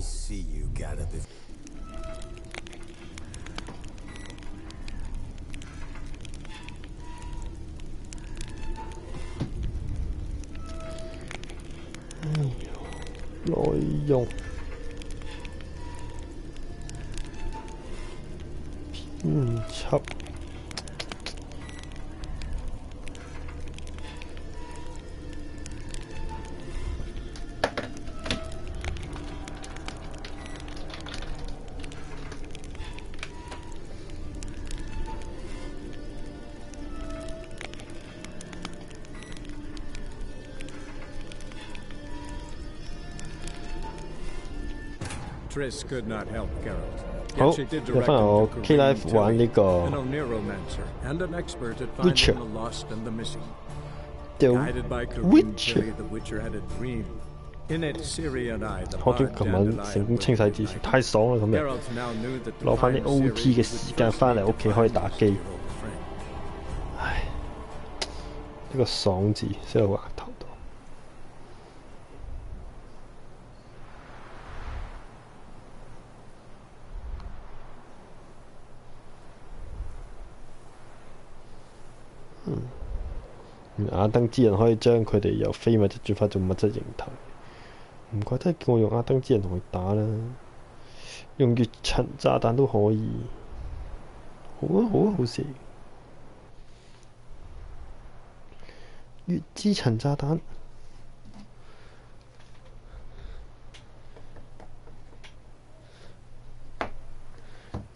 see you got it. 內容編輯好，又翻嚟我 K Live 玩呢個 Witcher。The Witcher。我見琴晚成功清洗之前太爽啦，咁樣攞翻啲 OT 嘅時間翻嚟屋企可以打機。唉，呢個爽字寫到額頭度。亞登之人可以將佢哋由非物質轉化做物質形態，唔怪得叫我用亞登之人同佢打啦，用月塵炸彈都可以。好啊好啊，好事。月之塵炸彈，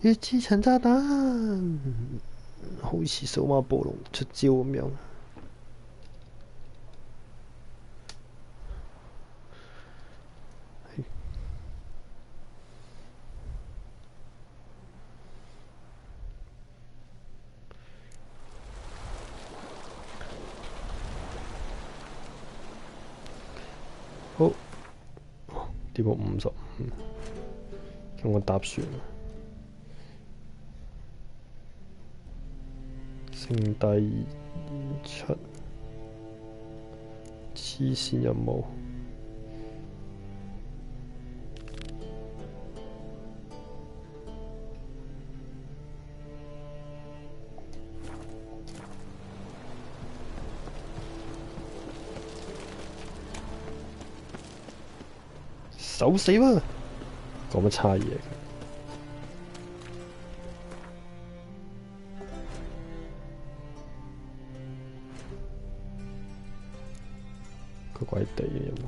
月之塵炸彈，好似數碼暴龍出招咁樣。好，跌過50，咁我搭船。聖帝演出黐線任務，手死喎！講乜差嘢？怪怪地嘅有冇？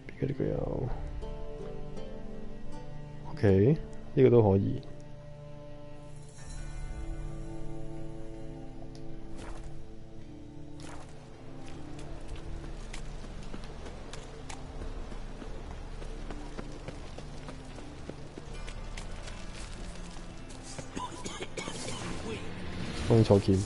邊個呢個有 ？OK， 呢個都可以。幫錯劍。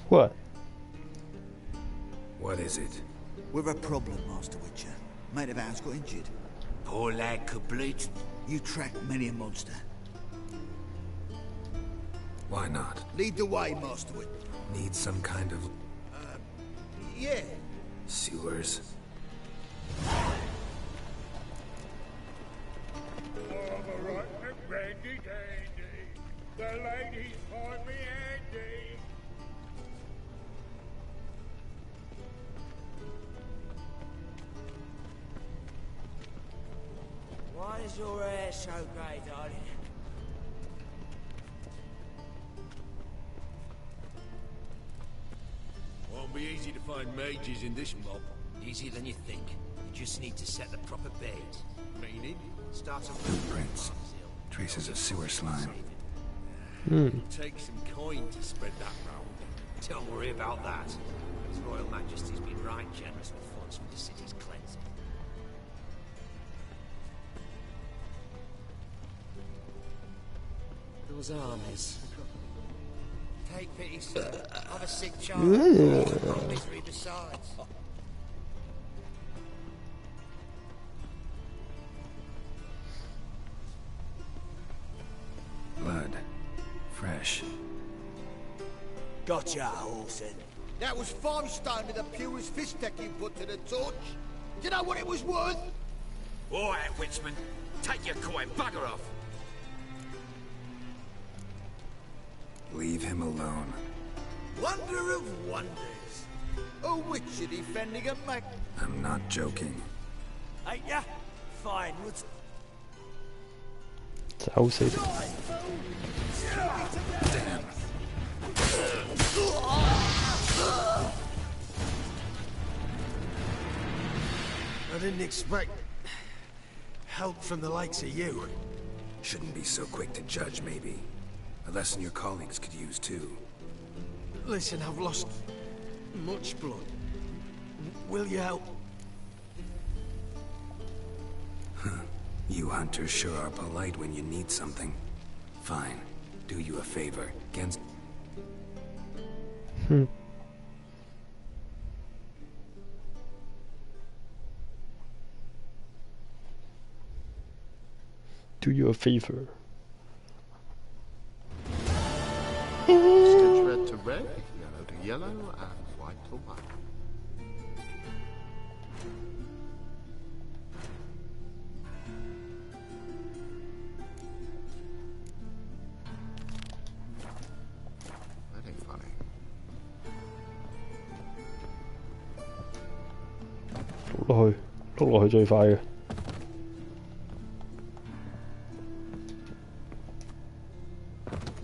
What? What is it? We've a problem, Master Witcher. Mate of ours got injured. Poor lad could bleed. You track many a monster. Why not? Lead the way, Master Witcher. Need some kind of... yeah. Sewers. The ladies call me Andy. Why is your hair so grey, darling? Won't be easy to find mages in this mob. Easier than you think. You just need to set the proper bait. Meaning? Start a Footprints. Traces of sewer slime. Take some coin to spread that round. Don't worry about that. His Royal Majesty's been right generous with funds for the city's cleansing. Those armies. Take pity, sir. I've a sick child. Misery besides. Blood. Fresh. Gotcha, Olsen. That was 5 stone of the purest fish tech you put to the torch. Do you know what it was worth? All right, Witchman. Take your coin, bugger off. Leave him alone. Wonder of wonders. A witcher defending a mag... I'm not joking. Ain't ya? Fine, let's... 找死你！ I didn't expect help from the likes of you. Shouldn't be so quick to judge, maybe. A lesson your colleagues could use, too. Listen, I've lost much blood. Will you help? You hunters sure are polite when you need something. Fine. Do you a favor. Against... Do you a favor. Stitch red to red, yellow to yellow, and white to white. That ain't funny. 碌落去最快嘅。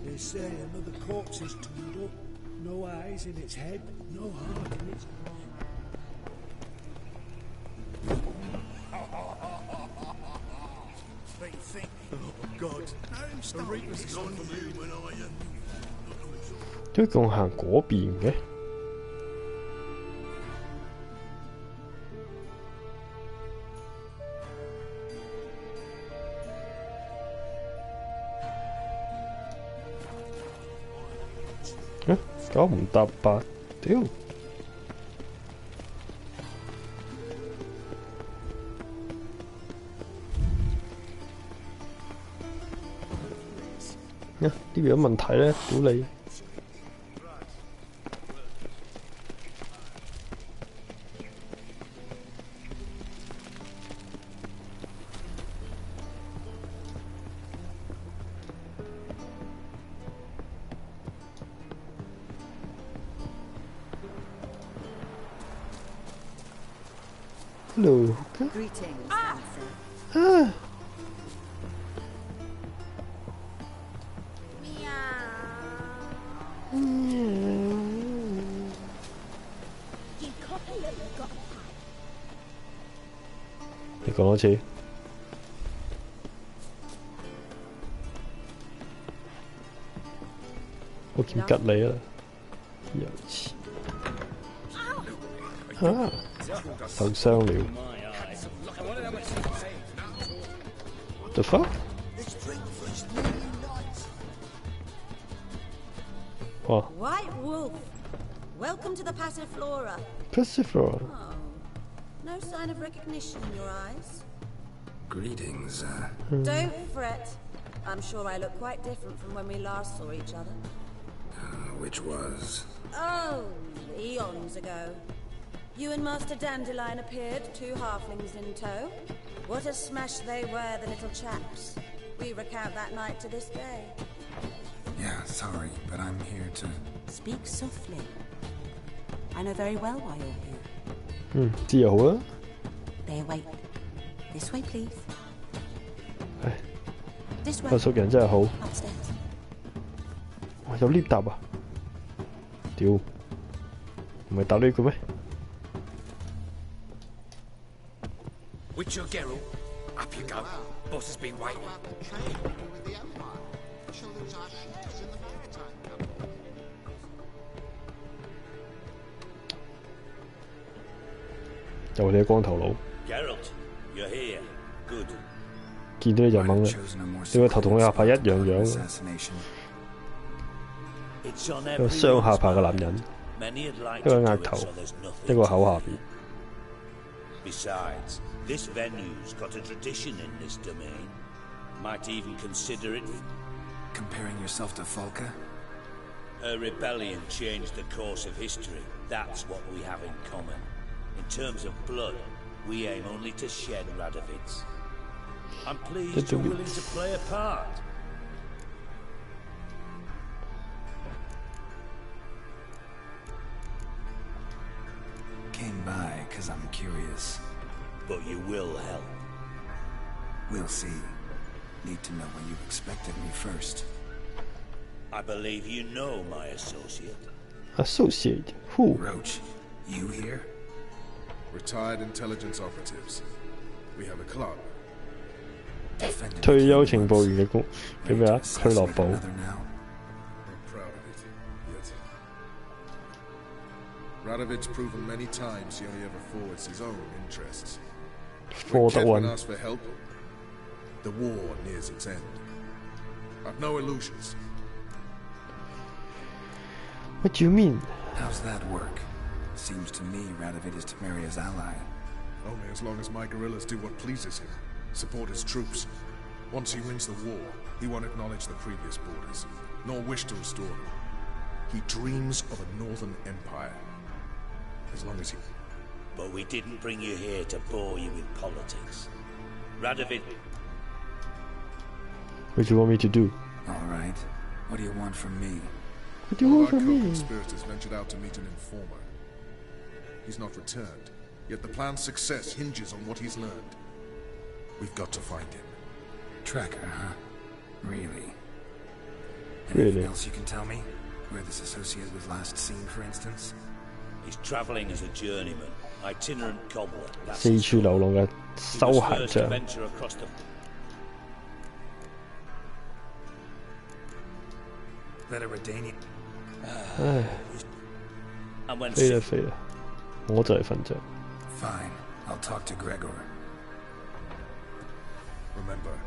They say another corpse is turned up. No eyes in its head, no heart in its Oh, God. The Reaper's gone for you when I... 點解叫我行嗰邊嘅？9唔搭8，屌！呢邊有問題咧，屌你！ Hello. Greetings, Ah.你講多次。我見吉你啦，有錢。啊！ 受傷了。What the fuck？ 哇 White Wolf, welcome to the Passiflora. Passiflora。 Oh, no sign of recognition in your eyes. Greetings, Don't fret. I'm sure I look quite different from when we last saw each other. which was... Oh, eons ago. You and Master Dandelion appeared, 2 halflings in tow. What a smash they were, the little chaps. We recount that night to this day. Yeah, sorry, but I'm here to... Speak softly. I know very well why you're here. 知又好啊。 They await. This way, please. 唉， This way. 阿叔人真係好。 Upstairs. 哇，有 lift 搭啊！屌，唔係搭呢個咩？ Witcher Geralt, up you go. Boss has been waiting. About the trade with the Empire. We shall lose our ships in the maritime company. 又係你光頭佬， Geralt, you're here. Good. 見到你就掹啦！你個頭同你下巴一樣樣。It's on 一個 every 雙下巴嘅男 man's 人， mind. Many would like 一個 to 額 do it 頭， so there's 一 nothing 個 to 口下 it. 邊。 Besides, this venue's got a tradition in this domain. Might even consider it. Comparing yourself to Falka? Her rebellion changed the course of history. That's what we have in common. In terms of blood, we aim only to shed Radovids. I'm pleased you're willing to play a part. Came by because I'm curious. But you will help. We'll see. Need to know when you expected me first. I believe you know my associate. Associate who？ Roach, you here? Retired intelligence operatives. We have a club. Defending the 退休 kingdoms. 情報員嘅公叫咩啊？ Ready to 俱樂 assassinate 部。 another now? We're proud of it. Yet. Radovid's proven many times he only ever forwards his own interests. When 科德 Kedwin 運。 asks for help, the war nears its end. I've no illusions. What do you mean？ How's that work? Seems to me Radovid is to marry his ally. Only as long as my guerrillas do what pleases him, support his troops. Once he wins the war, he won't acknowledge the previous borders, nor wish to restore them. He dreams of a northern empire. As long as he... But we didn't bring you here to bore you with politics. Radovid... What do you want me to do？ All right. What do you want from me? What do you One want of our from me？ co-conspirators ventured out to meet an informer. He's not returned, yet the plan's success hinges on what he's learned. We've got to find him. Tracker, huh? Really? Really? Anything else you can tell me? Where this associate was last seen, for instance? He's travelling as a journeyman, itinerant cobbler. That's 四 his 處流浪嘅 He 收 was 閒 first to 匠。 venture across the... That a Redanian? 唉， And when 飛啦 sick, 飛啦，我就係瞓着。 Fine. I'll talk to Gregor. Remember,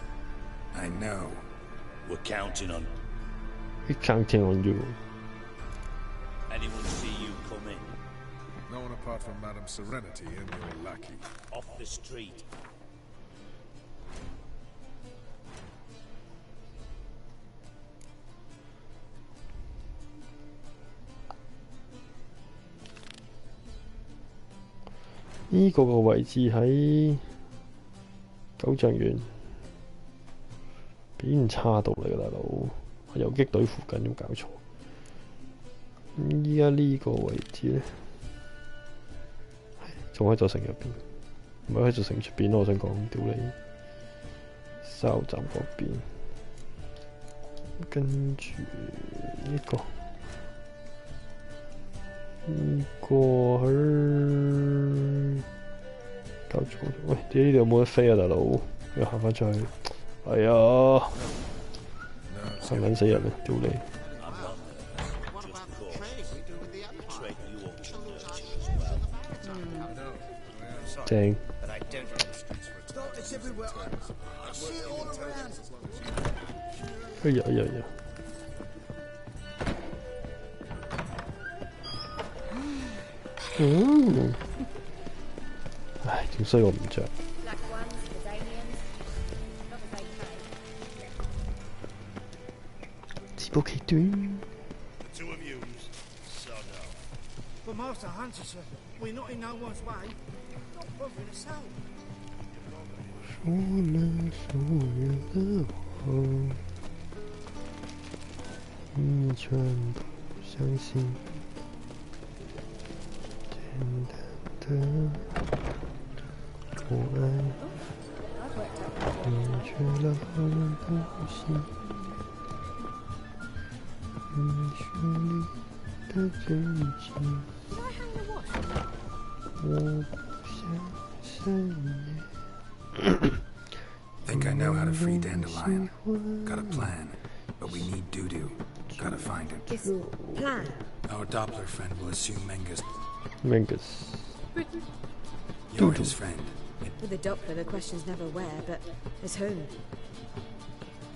I know. we're counting on We counting on you。 anyone see you come in. no one apart from Madame Serenity and your lackey. Off the street.呢個個位置喺九丈園，表現差到嚟㗎大佬，遊擊隊附近有冇搞錯？依家呢個位置咧，仲喺座城入邊，唔係喺座城出邊咯。我想講，屌你，沙牛站嗰邊，跟住呢個。呢個喺搞錯，喂！屌呢度有冇得飛啊，大佬？又行翻出去，哎呀！嚇撚死人啊！屌你！ What about the trade we do with the Empire? Trade you up to Shall lose our nurture ships as well. in the maritime. 正 But I don't It's everywhere. I see it all around. 哎呀哎呀哎呀！唉，仲衰我唔着。 Black ones, Redanians. Not as they pay. 自暴其短。 Two of you, so no. But Master Hunter, sir, we're not in no one's way. Not bothering us out. 说了所有的话，你全都相信。简单的我爱，你却老不信。你说你的真情，我不相信你。 Think I know how to free Dandelion. Got a plan, but we need Dudu. Gotta find him. This plan? Our Doppler friend will assume Mengus. Mengus. You're his friend. With the Doppler, the question's never where, but as whom.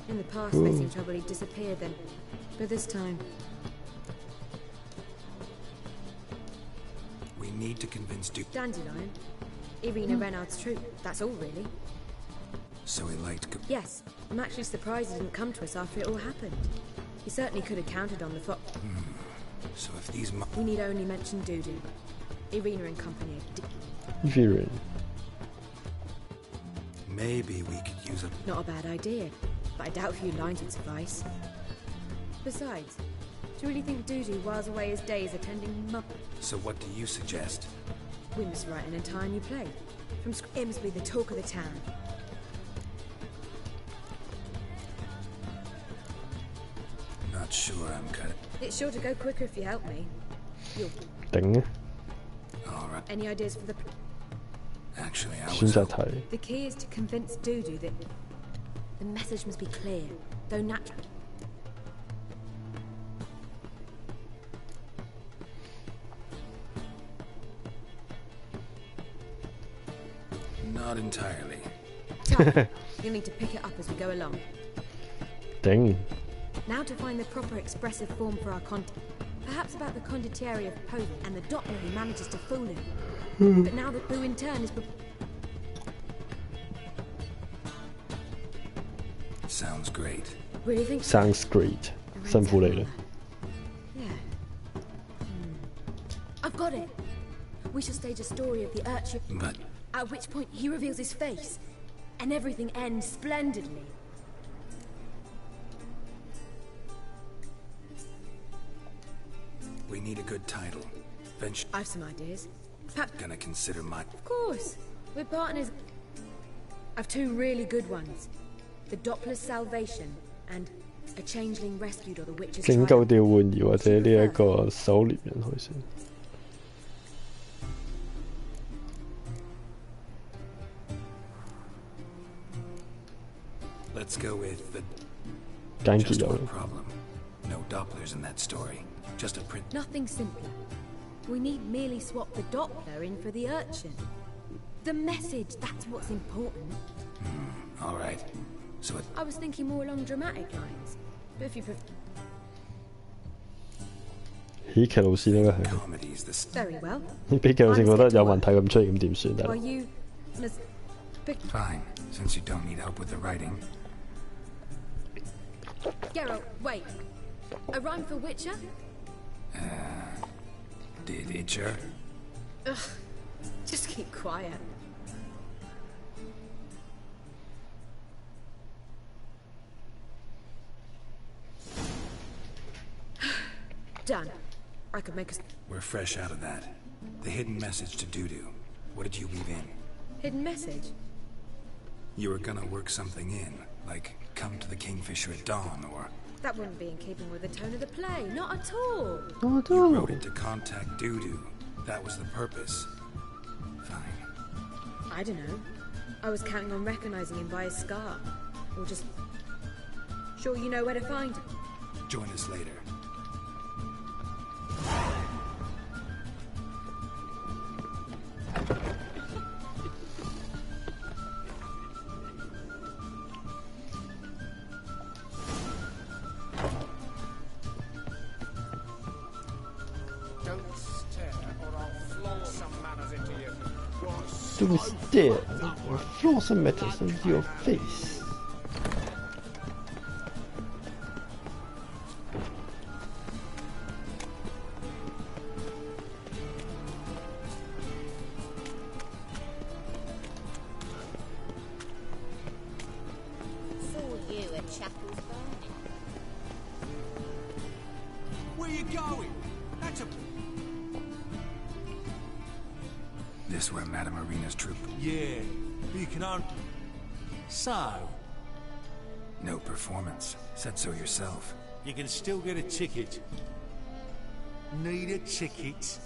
In the past, facing trouble, he disappeared then. But this time, need to convince Dandelion. Irina Renard's troop, that's all really. So he liked... Yes, I'm actually surprised he didn't come to us after it all happened. He certainly could have counted on the So if these... We need only mention Dudu. Irina and company. Viren. Maybe we could use a... Not a bad idea, but I doubt a few lines would suffice. Besides, do you really think Dudu whiles away his days attending So what do you suggest? We must write an entire new play. It must be the talk of the town. Not sure I'm cut. It's sure to go quicker if you help me. Dang. All right. Any ideas for the... Actually, I was... 選擇題 The key is to convince Dudu that the message must be clear, though natural. Not entirely. You'll need to pick it up as we go along. Dang. Now to find the proper expressive form for our content. Perhaps about the condottieri of Pope and the Doppler who manages to fool him. But now that who in turn is... Sounds great. Really think... Sounds great. 辛苦你啦。 Yeah. I've got it. We shall stage a story of the urchin. But... At which point he reveals his face. And everything ends splendidly. We need a good title. Venture... I've some ideas. Perhaps... Gonna consider my... Of course. We're partners. I've two really good ones. The Doppler's Salvation and A Changeling Rescued or the Witch's 拯 Triumph. 救調換兒或者呢一個狩獵人可以算。 Let's go with the... 簡潔 Just 有 one problem. No Dopplers in that story. Just a print... Nothing simpler. We need merely swap the Doppler in for the urchin. The message, that's what's important. All right. So it... I was thinking more along dramatic lines. But if you prefer... 喜劇路線啦，係。 Comedy's the... Very well. 喜劇路線覺得有問題咁出嚟，咁點算得？ While you... must... Fine. Since you don't need help with the writing. Geralt, wait. A rhyme for Witcher? Did Itcher? Ugh. Just keep quiet. Done. I could make us... We're fresh out of that. The hidden message to Dudu. What did you weave in? Hidden message? You were gonna work something in, like come to the Kingfisher at dawn, or... That wouldn't be in keeping with the tone of the play. Not at all. You wrote it to contact Dudu. That was the purpose. Fine. I don't know. I was counting on recognizing him by his scar. Or just... Sure you know where to find him? Join us later. Don't stare or throw some metals into your face. Saw you at Chapel's Burning. Where you going? That's a... This where Madame Arena's troop... Yeah, but you can only... So? No performance. Said so yourself. You can still get a ticket. Need a ticket?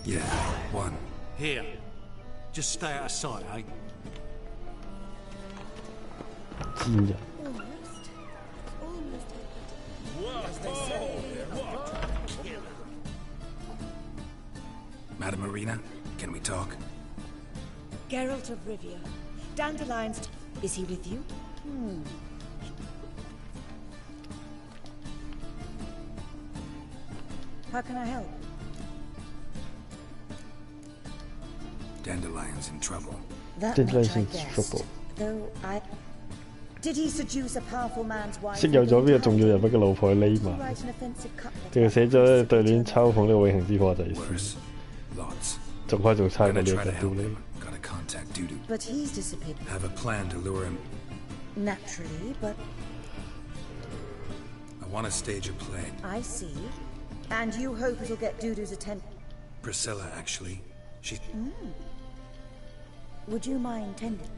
Yeah, one. Here. Just stay out of sight, eh? 賤人 Madame Arena, can we talk? Geralt of Rivia. Dandelion's... Is he with you? How can I help? Dandelion's in trouble. That Dandelion's much I in guessed. trouble. Though I... Did he seduce a powerful man's wife? 識有咗呢個重要人物嘅老婆去匿埋， Write an offensive couplet. 淨係寫咗對聯嘲諷呢個永恆之火就係 Worse. Lots. 仲可以做差過 Gonna 呢 try 個 to 屌 help 你 him. Gotta contact Dudu. But he's dissipated. Have a plan to lure him. Naturally, but I want to stage a play. I see. And you hope it'll get Dudu's attention. Priscilla, actually. She... Would you mind tending?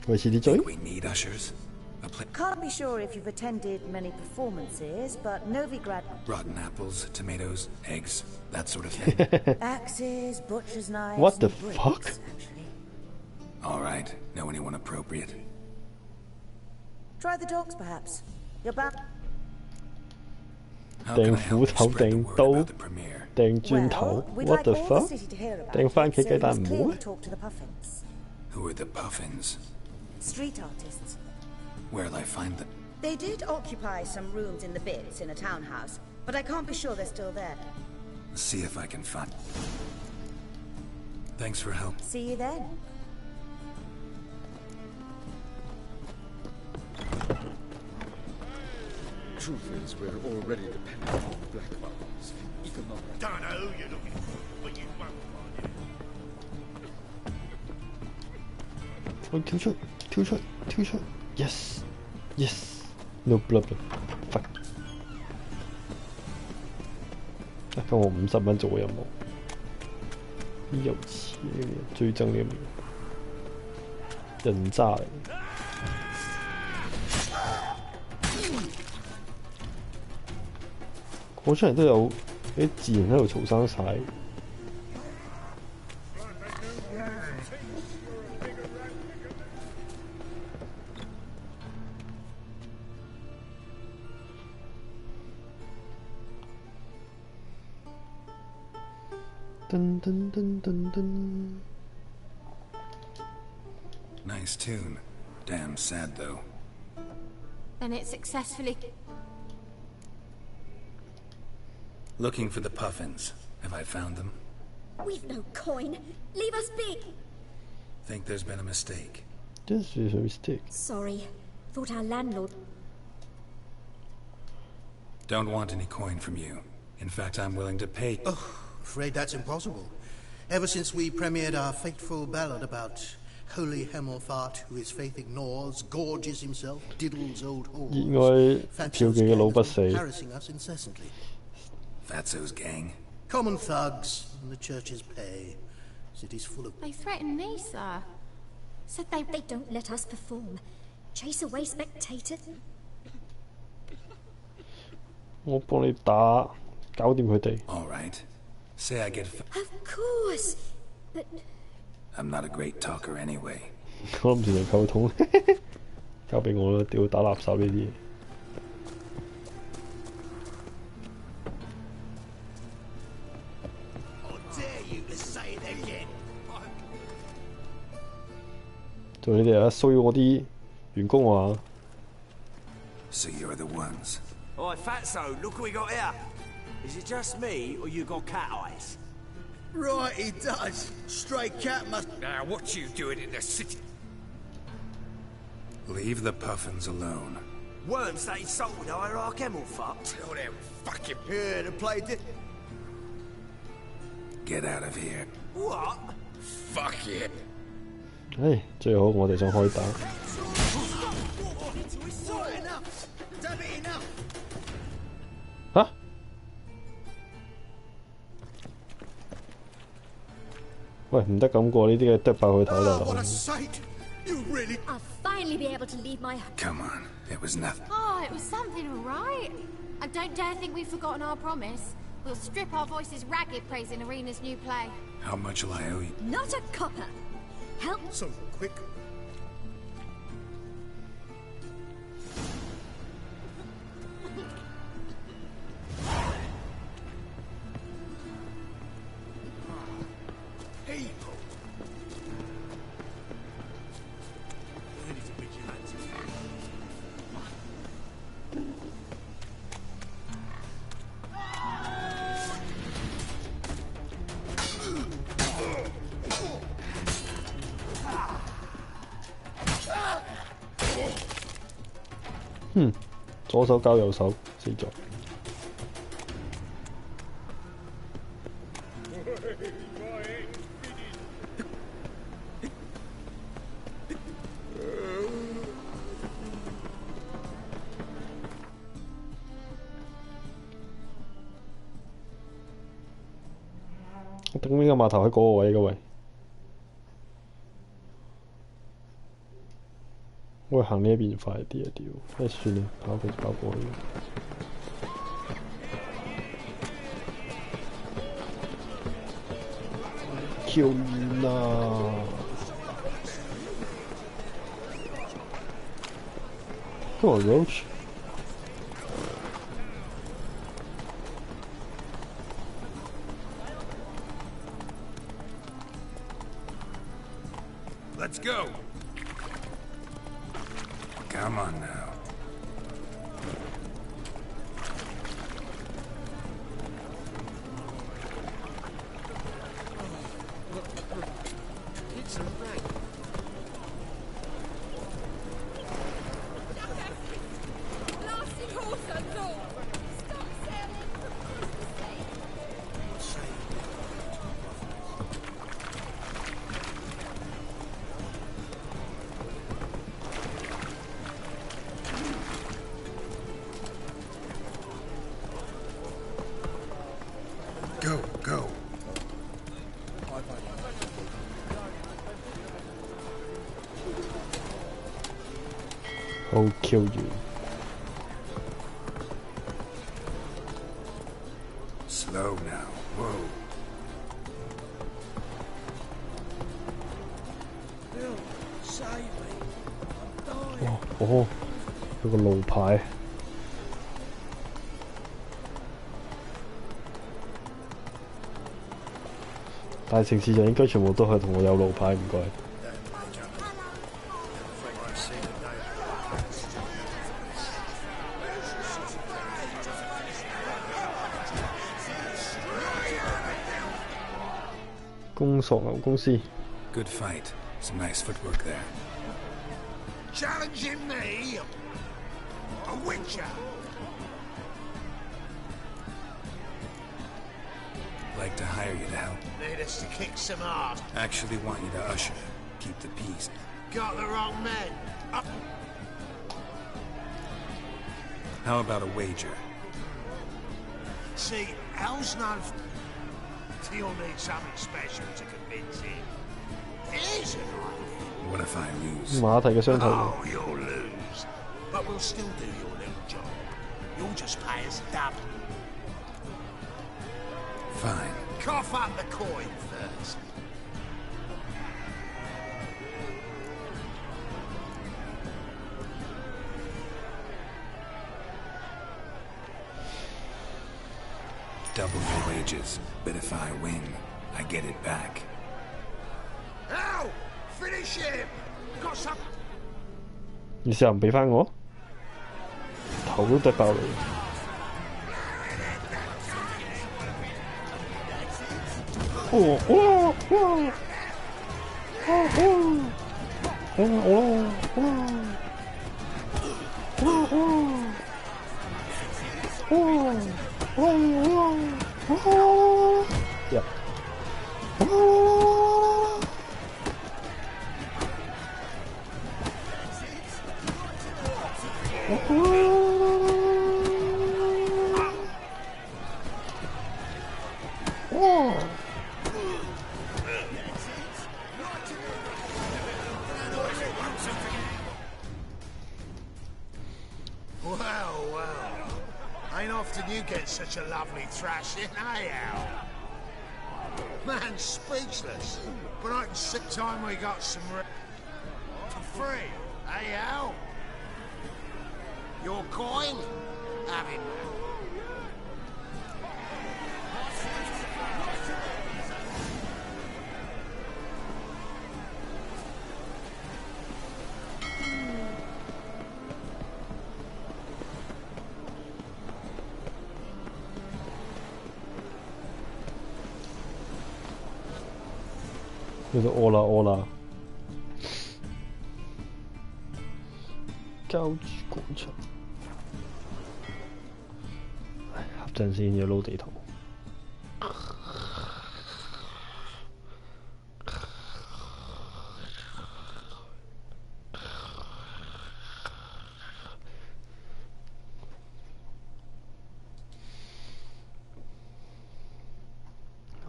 Think we need ushers? A play... Can't be sure if you've attended many performances, but Novigrad... Rotten apples, tomatoes, eggs, that sort of thing. Axes, butcher's knives... What the and bricks, fuck? Actually. All right. Know anyone appropriate? Try the dogs, perhaps. You're back... How can I 掟 help 斧 you 頭 spread the 掟 word 刀 about the premiere? 掟磚頭 Well, we'd，what like the all the fuck？ city to hear about 掟 it, 番茄 so 雞蛋 he's 唔好 clearly 咩？ talked to the Puffins. Who are the Puffins? Street artists. Where'll I find them? They did occupy some rooms in the Bits in a townhouse, but I can't be sure they're still there. See if I can find... Thanks for help. See you then. Truth is, we're already dependent on the black markets. Economic. Don't know who you're looking for, but you won't find it. 我跳出 yes，no blood，fuck。啊，咁我50蚊做個任務，呢有錢呢個最憎呢個人渣嚟。我出嚟都有啲自然喺度嘈生晒。噔噔噔噔噔。Nice tune. Damn sad, though. Then it successfully... Looking for the Puffins. Have I found them? We've no coin. Leave us be. Think there's been a mistake. This is a mistake. Sorry. Thought our landlord... Don't want any coin from you. In fact, I'm willing to pay... Afraid that's impossible. Ever since we premiered our fateful ballad about holy Hemmelfart, who his faith ignores, gorges himself, diddles old whores, 熱愛嫖妓嘅老不死。 harassing us incessantly. Fatso's gang. Common thugs, and the church's pay. City's full of... They threatened me, sir. Said they... They don't let us perform. Chase away spectators. 我幫你打，搞掂佢哋。 All right. Say I get... Of course. But... I'm not a great talker anyway. 我諗住就溝通，交俾我啦！屌打垃圾呢啲嘢。 做你哋啊，騷擾我啲員工啊！ So you're the ones. Oi, Fatso, look what we got here. Is it just me, or you got cat eyes? Right, he does. Stray cat must... Now, what you doing in the city? Leave the Puffins alone. Worms that insulted hierarch Hemmelfart. Tell them, fucking... Yeah, the play did... Get out of here. What? Fuck it. 唉，最好我哋想開打。嚇！喂，唔得咁過呢啲嘅剁爆佢頭大佬。 What a sight! You really... I'll finally be able to leave my... Come on. It was nothing. Oh, it was something, all right. And don't dare think we've forgotten our promise. We'll strip our voices ragged praising Arena's new play. How much will I owe you? Not a copper. Help... So quick. 左手交右手，死咗。我頂邊個碼頭喺嗰個位嘅喂，我行呢一邊快啲啊！屌，算啦，跑過去。跳遠啊！Come on, Roach. Let's go. Come on now. It's a wreck. Blasting horse and all. Stop sailing, for Christ's sake. Go, go. I'll kill you. Slow now. Whoa. Bill, save me. I'm dying. 哦，有個路牌。大城市就應該全部都係同我有路牌，唔該。公索牛公司。Good fight. Some nice footwork there. Challenging me? A witcher? Like to hire you to help. Need us to kick some ass. Actually want you to usher. Keep the peace. Got the wrong man. How about a wager? See, Al's no... He'll need something special to convince him. Here's an idea. What if I lose? 馬蹄嘅雙頭。Oh, you'll lose. But we'll still do your little job. You'll just pay us double. Fine. Cough up the coin first. Double your wages, but if I win, I get it back. Al! Finish him! Got some... 你試下唔俾返我，頭都剁爆你。哦哦哦哦哦哦哦呀！Well, well. Ain't often you get such a lovely thrashing, eh, Al? Man, speechless. But I can see time we got some for free, eh, Al? Your coin? Have it.佢就屙啦屙啦，膠住廣場。陣先要撈地圖。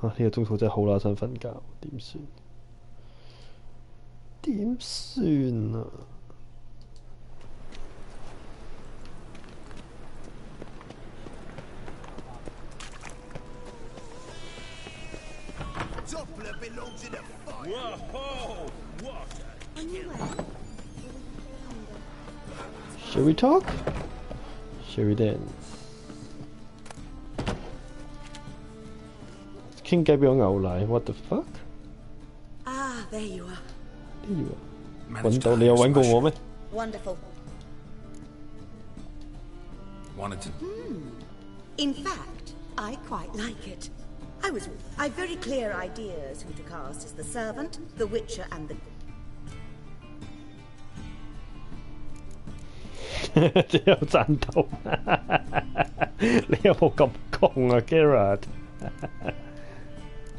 呢個中途真係好乸想瞓覺，點算？點算啊？Shall we talk? Shall we dance? 傾偈俾我牛奶 ，what the fuck？ Ah, there you are. 呢個揾到你有揾過我咩 Wonderful. ？Wanted to. In fact, I quite like it. I've very clear ideas who to cast as the servant, the witcher, and the. 只有讚到，你有冇咁窮啊 ，Gerard？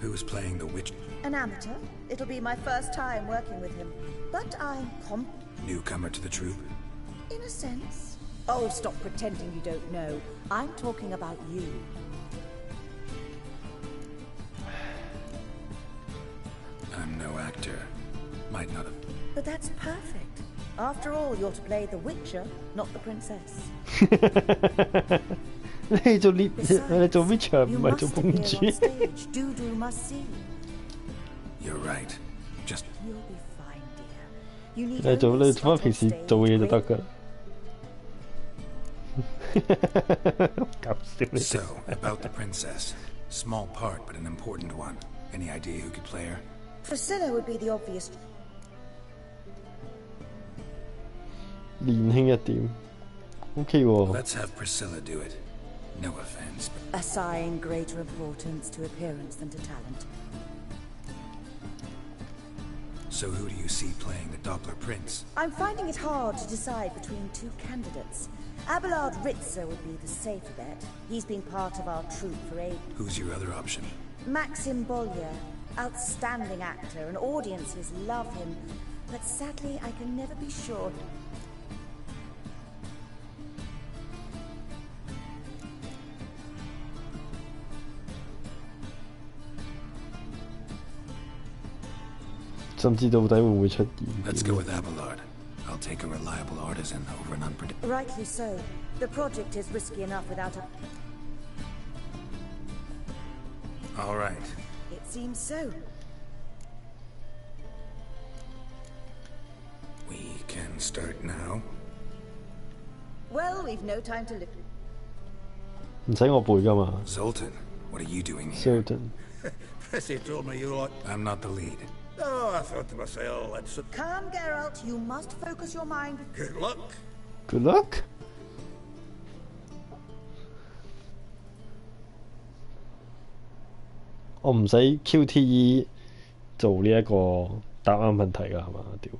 Who's playing the witch? An amateur. It'll be my first time working with him. But I'm Newcomer to the troupe? in a sense. Oh, stop pretending you don't know. I'm talking about you. I'm no actor. Might not have. But that's perfect. After all, you're to play the witcher, not the princess. 你做Witcher 唔係做公主。Dudu must see. You're right. Just. You'll be fine, dear. You need 你做 only 翻 spot 平 on 時 stage 做嘅嘢就得 great- 㗎。搞笑你。 So, about the princess. Small part, but an important one. Any idea who could play her? Priscilla would be the obvious. 年輕一點，OK 喎。 Let's have Priscilla do it. No offense, but Assign greater importance to appearance than to talent. so who do you see playing the Doppler Prince? I'm finding it hard to decide between two candidates. Abelard Ritzer would be the safer bet. He's been part of our troupe for ages. Who's your other option? Maxim Bollier, outstanding actor, and audiences love him. But sadly, I can never be sure. Let's go with Abelard. I'll take a reliable artisan over an unpredictable. Rightly so. The project is risky enough without a... All right. It seems so. We can start now. Well, we've no time to live. 唔使我背㗎嘛。 Zoltan, what are you doing here? Zoltan. Prissy told me you like... I'm not the lead. Oh, I thought to myself, that's a... Calm, Geralt. You must focus your mind. Good luck. Good luck. 我唔使 QTE 做呢一個答啱問題㗎係嘛？屌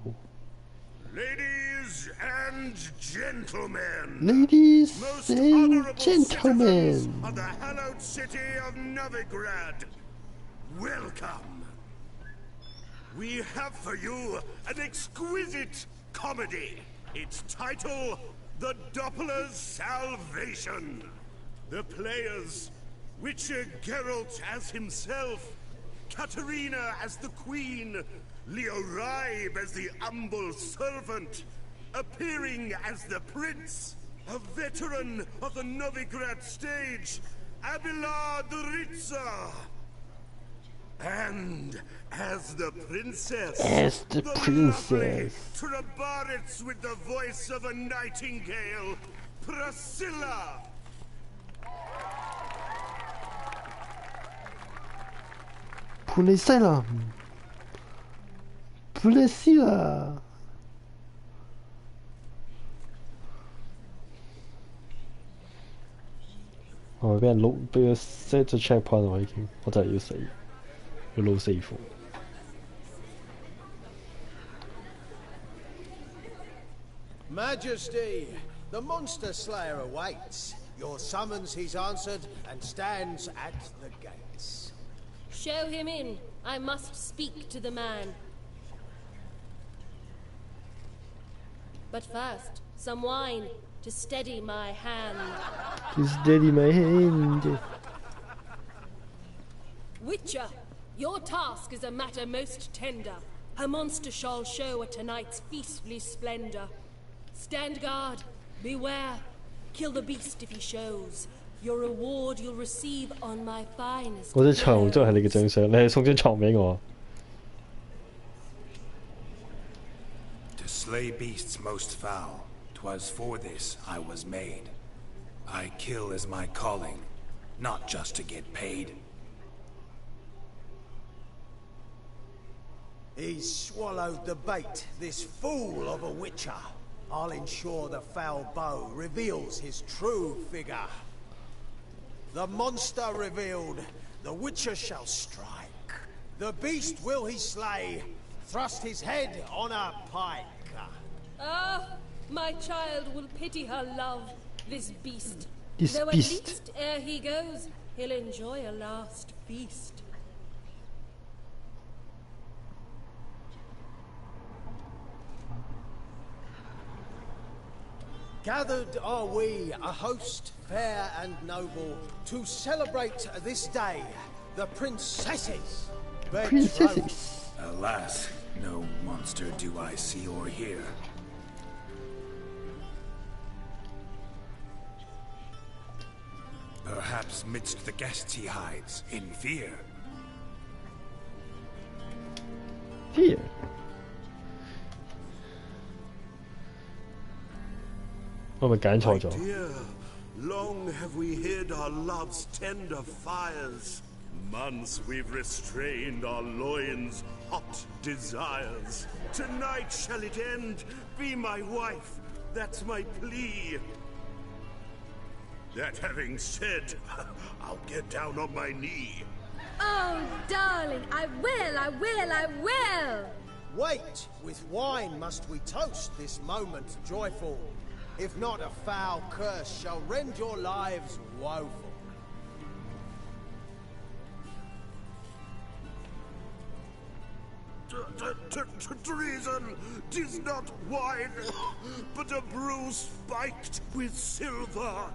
Ladies and gentlemen. Ladies Most and honorable gentlemen. citizens of the hallowed city of Novigrad, welcome. We have for you an exquisite comedy. Its title, The Doppler's Salvation. The players, Witcher Geralt as himself, Katerina as the queen, Leo Raib as the humble servant, appearing as the prince, a veteran of the Novigrad stage, Abelard Ritzer. And as the princess, As the princess. lovely Trabaritz with the voice of a nightingale, Priscilla. Priscilla. Priscilla. 我俾人撈，俾佢 set 咗 checkpoint 我已經，我真係要死，要撈死貨。Majesty, the monster slayer awaits. Your summons he's answered and stands at the gates. Show him in. I must speak to the man. But first, some wine to steady my hand. To steady my hand. Witcher, your task is a matter most tender. A monster shall show at tonight's feastly splendor. Stand guard, beware. Kill the beast if he shows. Your reward you'll receive on my finest. 我隻床真係你嘅獎賞，你係送張床俾我。To slay beasts most foul, 'twas for this I was made. I kill as my calling, not just to get paid. He's swallowed the bait, this fool of a witcher. I'll ensure the foul bow reveals his true figure. The monster revealed, the witcher shall strike. The beast will he slay, thrust his head on a pike. Ah, my child will pity her love, this beast. This Though beast. at least, ere he goes, he'll enjoy a last feast. Gathered are we, a host fair and noble, to celebrate this day, the princesses' betrothal. Alas, no monster do I see or hear. Perhaps midst the guests he hides, in fear. Fear? My dear, long have we hid our love's tender fires. Months we've restrained our loins' hot desires. Tonight shall it end, be my wife, that's my plea. That having said, I'll get down on my knee. Oh, darling, I will, I will, I will! Wait, with wine must we toast this moment joyful. If not, a foul curse shall rend your lives woeful. Treason! 'Tis not wine, but a brew spiked with silver.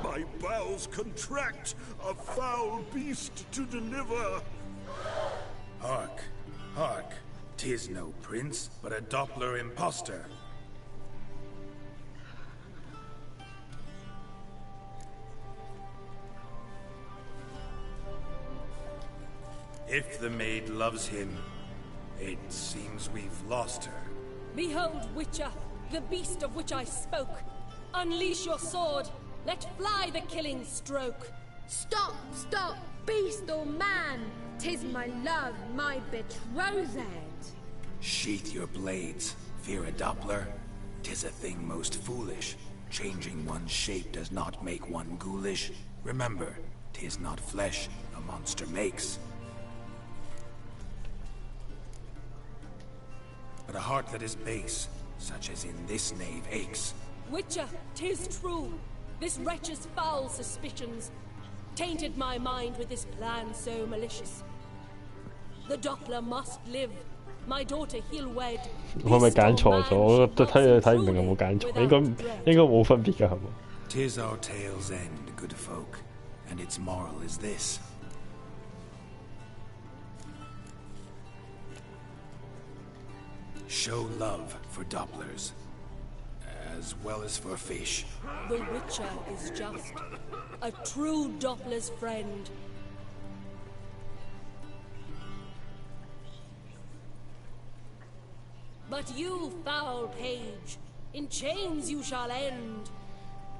My bowels contract, a foul beast to deliver. Hark, hark, 'tis no prince, but a Doppler impostor. If the maid loves him, it seems we've lost her. Behold, Witcher, the beast of which I spoke. Unleash your sword. Let fly the killing stroke. Stop, stop, beast or man. 'Tis my love, my betrothed. Sheath your blades. Fear a Doppler? 'Tis a thing most foolish. Changing one's shape does not make one ghoulish. Remember, 'tis not flesh a monster makes, but a heart that is base, such as in this knave aches. Witcher, 'tis true. This wretch's foul suspicions tainted my mind with this plan so malicious. The Doppler must live. My daughter he'll wed. 我係咪揀錯咗？我睇唔明有冇揀錯，應該冇分別㗎係嘛？ 'Tis our tale's end, good folk, and its moral is this. Show love for Dopplers, as well as for fish. The Witcher is just a true Doppler's friend. But you, foul page, in chains you shall end.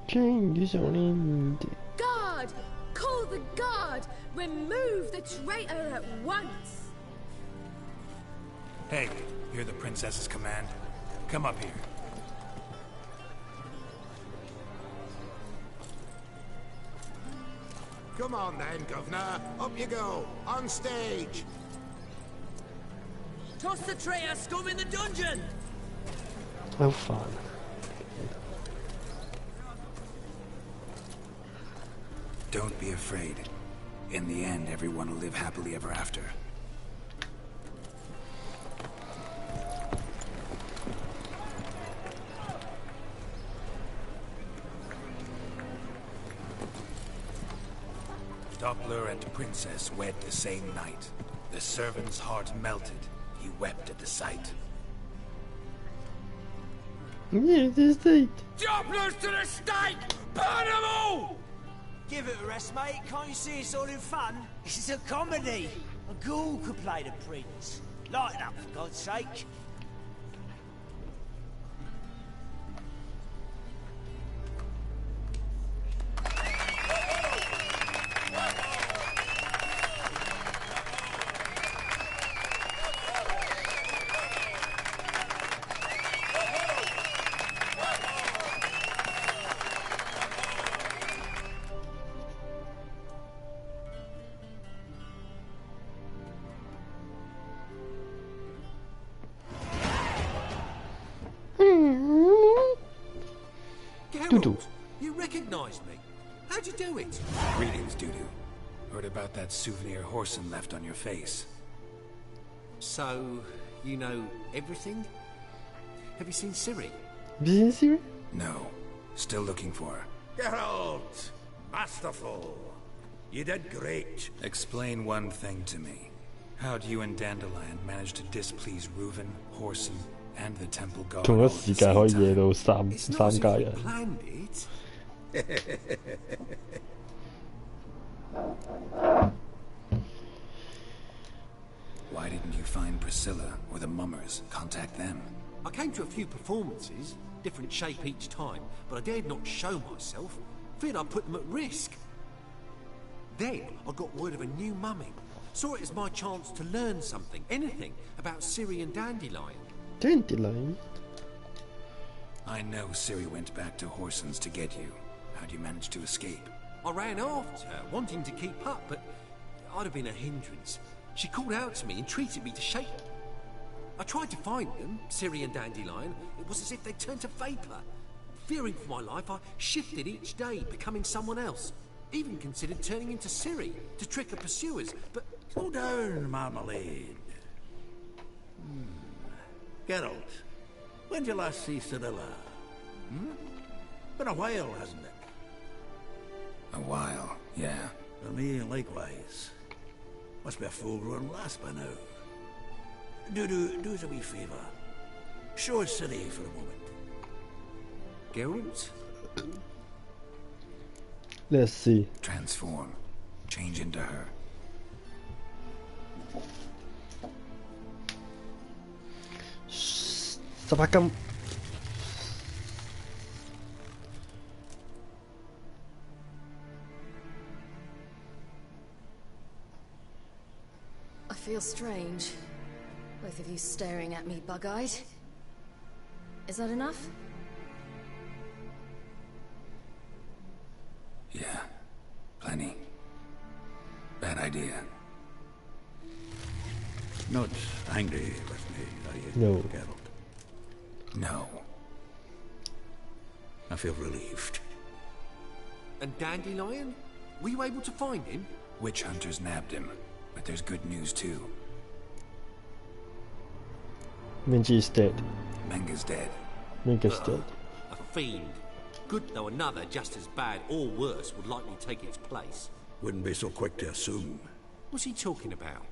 Chains you shall end. Guard! Call the guard! Remove the traitor at once! Hey, hear the princess's command? Come up here. Come on then, Governor. Up you go. On stage. Toss the traitor scum in the dungeon! Oh, fun. Don't be afraid. In the end, everyone will live happily ever after. Doppler and Princess wed the same night. The servant's heart melted. He wept at the sight. Yeah, the stake. Dopplers to the stake! Burn them all! Give it a rest, mate. Can't you see it's all in fun? This is a comedy. A ghoul could play the prince. Lighten up, for God's sake. Geralt, you recognized me. How'd you do it? Greetings, Dudu. Heard about that souvenir Horson left on your face. So, you know everything? Have you seen Ciri? Have you seen Ciri? No. Still looking for her. Geralt! Masterful! You did great. Explain one thing to me. How'd you and Dandelion manage to displease Reuven, Horson, and the Temple Guard? 同一時間可以惹到三家人。 Planned it. Why didn't you find Priscilla or the Mummers? Contact them. I came to a few performances, different shape each time, but I dared not show myself. Feared I'd put them at risk. Then I got word of a new mumming. Saw it as my chance to learn something, anything, about Ciri and Dandelion. Dandelion? I know Ciri went back to Horson's to get you. How'd you manage to escape? I ran after her, wanting to keep up, but I'd have been a hindrance. She called out to me and treated me to shake. I tried to find them, Ciri and Dandelion. It was as if they'd turned to vapor. Fearing for my life, I shifted each day, becoming someone else. Even considered turning into Ciri to trick her pursuers, but... Slow down, Marmalade. Geralt, when did you last see Cyrilla? Been a while, hasn't it? A while, yeah. For me, likewise. Must be a full-grown lass by now. Do us a wee favour. Show us Ciri for a moment. Geralt? Let's see. Transform. Change into her. Sabakam. I feel strange. Both of you staring at me bug-eyed. Is that enough? Yeah. Plenty. Bad idea. Not angry with me, are you, No. Geralt? No. I feel relieved. And Dandelion? Were you able to find him? Witch hunters nabbed him, but there's good news too. Minji's dead. Menga's dead. Minga's dead. A fiend. Good though another just as bad or worse would likely take its place. Wouldn't be so quick to assume. What's he talking about?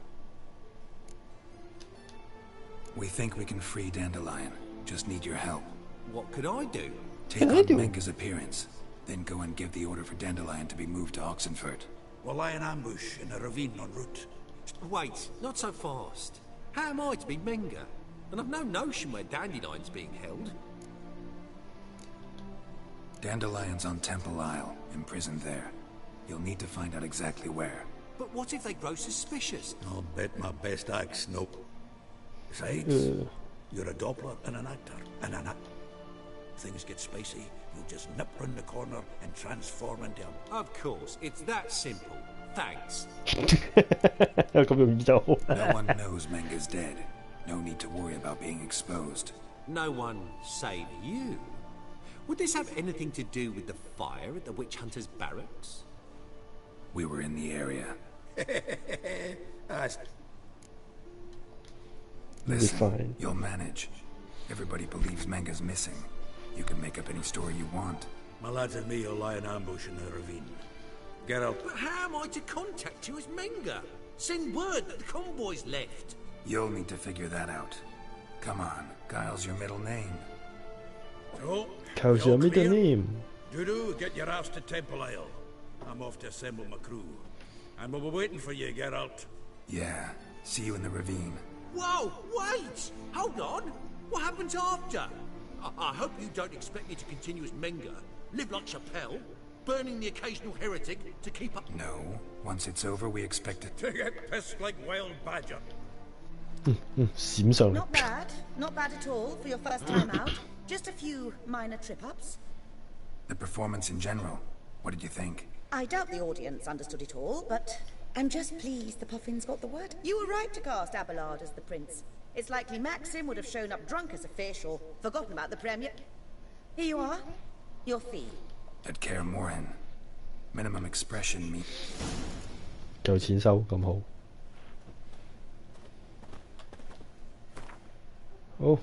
We think we can free Dandelion. Just need your help. What could I do? Take on Menga's appearance, then go and give the order for Dandelion to be moved to Oxenfurt. We'll lie in ambush in a ravine en route. Wait, not so fast. How am I to be Menga? And I've no notion where Dandelion's being held. Dandelion's on Temple Isle, imprisoned there. You'll need to find out exactly where. But what if they grow suspicious? I'll bet my best axe, nope. Besides, you're a Doppler and an actor, and an act. Things get spicy, you'll just nip round the corner and transform into him. Of course, it's that simple. Thanks. No one knows Menga's dead. No need to worry about being exposed. No one save you. Would this have anything to do with the fire at the witch hunter's barracks? We were in the area. Listen, you'll manage. Everybody believes Menga's missing. You can make up any story you want. My lads and me will lie in ambush in the ravine. Geralt. But how am I to contact you as Menga? Send word that the convoy's left. You'll need to figure that out. Come on, Guile's your middle name. So, Kyle's your middle name. Dudu, get your ass to Temple Isle. I'm off to assemble my crew. And we'll be waiting for you, Geralt. Yeah, see you in the ravine. Whoa, wait! Hold on! What happens after? I hope you don't expect me to continue as Menga, live like Chappelle, burning the occasional heretic to keep up... No. Once it's over, we expect it to get pissed like wild badger. Not bad. Not bad at all for your first time out. Just a few minor trip-ups. The performance in general, what did you think? I doubt the audience understood it all, but I'm just pleased the Puffins got the word. You were right to cast Abelard as the prince. It's likely Maxim would have shown up drunk as a fish or forgotten about the premiere. Here you are. Your fee. At Kaer Morhen. Minimum expression me. 夠錢收咁好。好，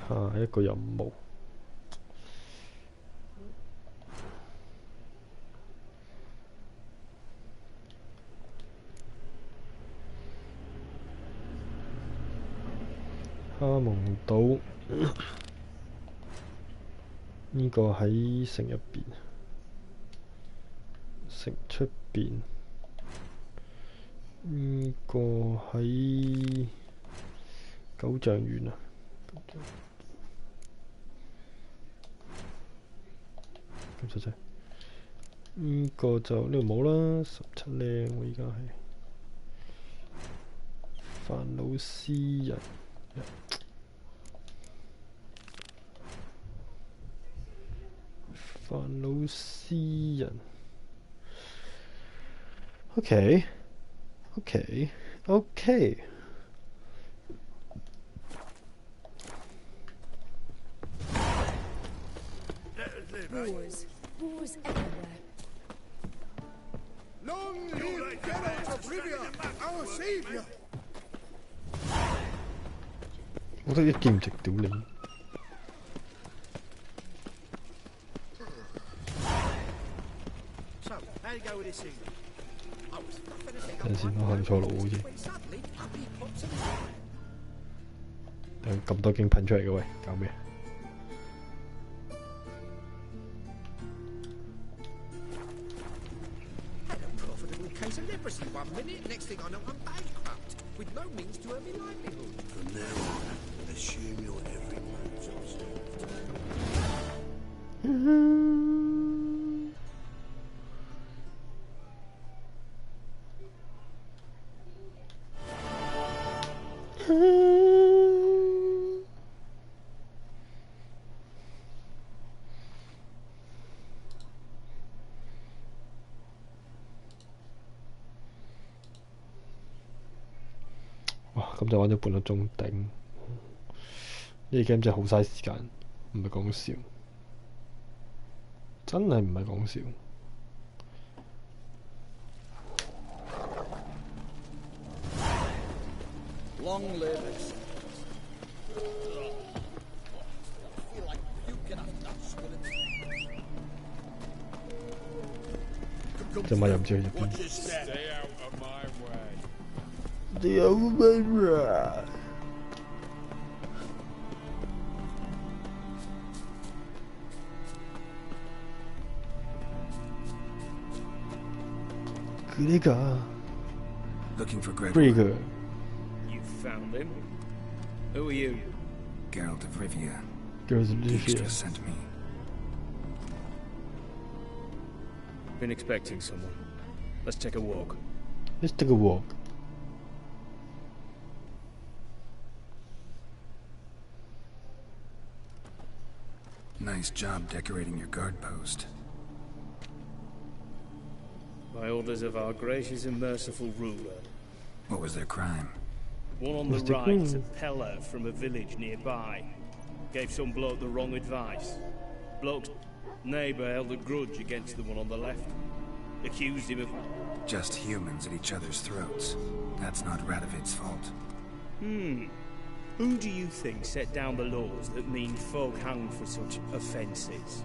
下一個任務。哈蒙島呢個喺城入邊，城出邊呢個喺九丈園啊。咁實際呢個就呢度冇啦，17靚喎，而家係煩惱詩人。煩惱詩人 ，OK， Wars everywhere. Long live Geralt of Rivia, our savior! 我覺得一劍唔值屌你。陣時我行錯路好似。咁多經噴出嚟嘅喂，搞咩？ Case of leprosy 1 minute, next thing I know I'm bankrupt, with no means to earn me livelihood. From now on, assume your every move's observed.咁就玩咗半個鐘頂，呢 game 真係好嘥時間，唔係講笑，真係唔係講笑。Long live it. 隻馬又唔知去咗邊。 The override. Gregor. Looking for Gregor. You found him? Who are you? Geralt of Rivia. Geralt of Rivia. Dijkstra sent me. Been expecting someone. Let's take a walk. Let's take a walk. Nice job decorating your guard post. By orders of our gracious and merciful ruler. What was their crime? One on the right, a peller from a village nearby. Gave some bloke the wrong advice. Bloke's neighbour held a grudge against the one on the left. Accused him of... Just humans at each other's throats. That's not Radovid's fault. Who do you think set down the laws that mean folk hanged for such offences?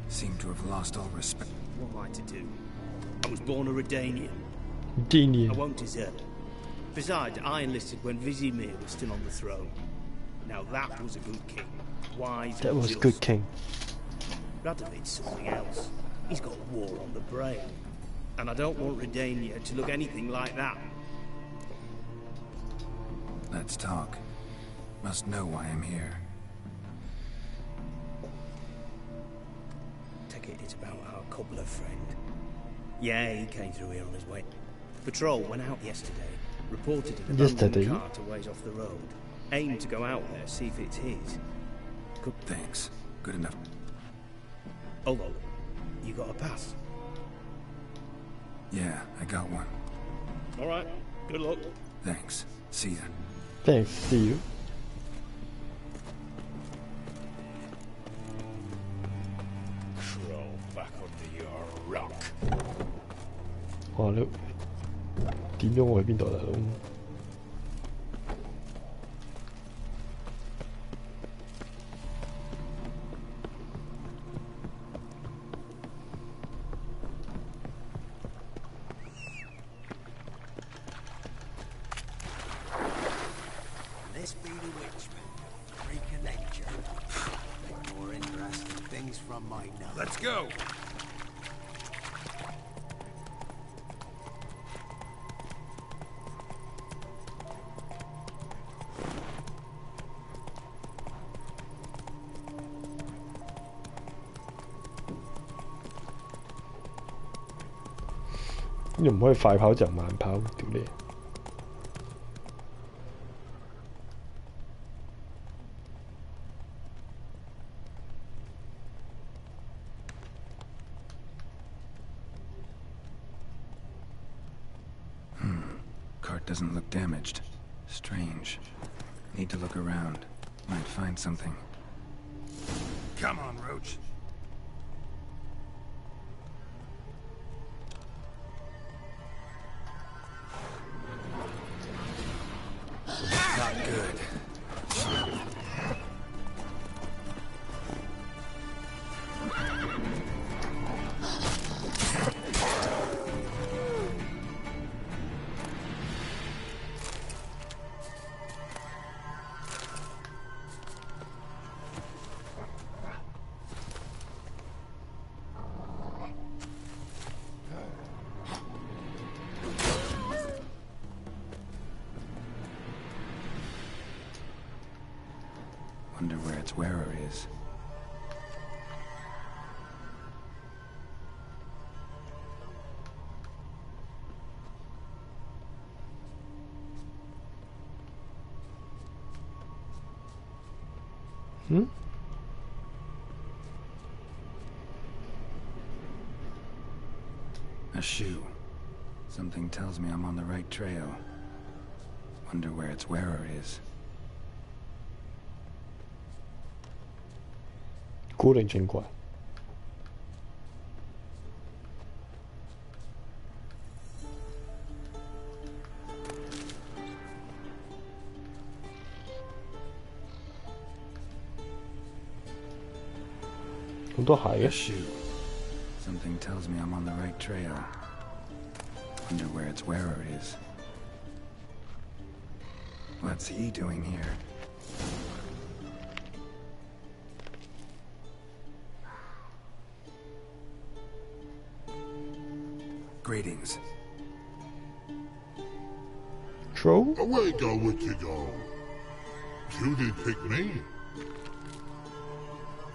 Seem to have lost all respect. What am I to do? I was born a Redanian. Redanian. I won't desert. Besides, I enlisted when Vizimir was still on the throne. Now that was a good king. Wise. That was a good king. Radovid's something else. He's got war on the brain. And I don't want Redania to look anything like that. Let's talk. Must know why I'm here. Take it it's about our cobbler friend. Yeah, he came through here on his way. Patrol went out yesterday. Reported an abandoned cart a ways off the road. Aimed to go out there, see if it's his. Thanks. Good enough. Although, you got a pass? Yeah, I got one. Alright, good luck. Thanks. See ya. Thanks, see you. Crawl back under your rock. 哇！你點樣我去邊度大佬？This be the Witchman. Reconnect you. More interesting things from my notes. Let's go!你唔可以快跑就慢跑，屌你！Cart doesn't look damaged. Strange. Need to look around. Might find something. Come on, Roach. Not good. Wonder where its wearer is. A shoe. Something tells me I'm on the right trail. Wonder where its wearer is. 古靈精怪。咁多鞋嘅。Something tells me I'm on the right trail. Wonder where its wearer is. What's he doing here? Greetings. Troll? Away go with you go. You did pick me.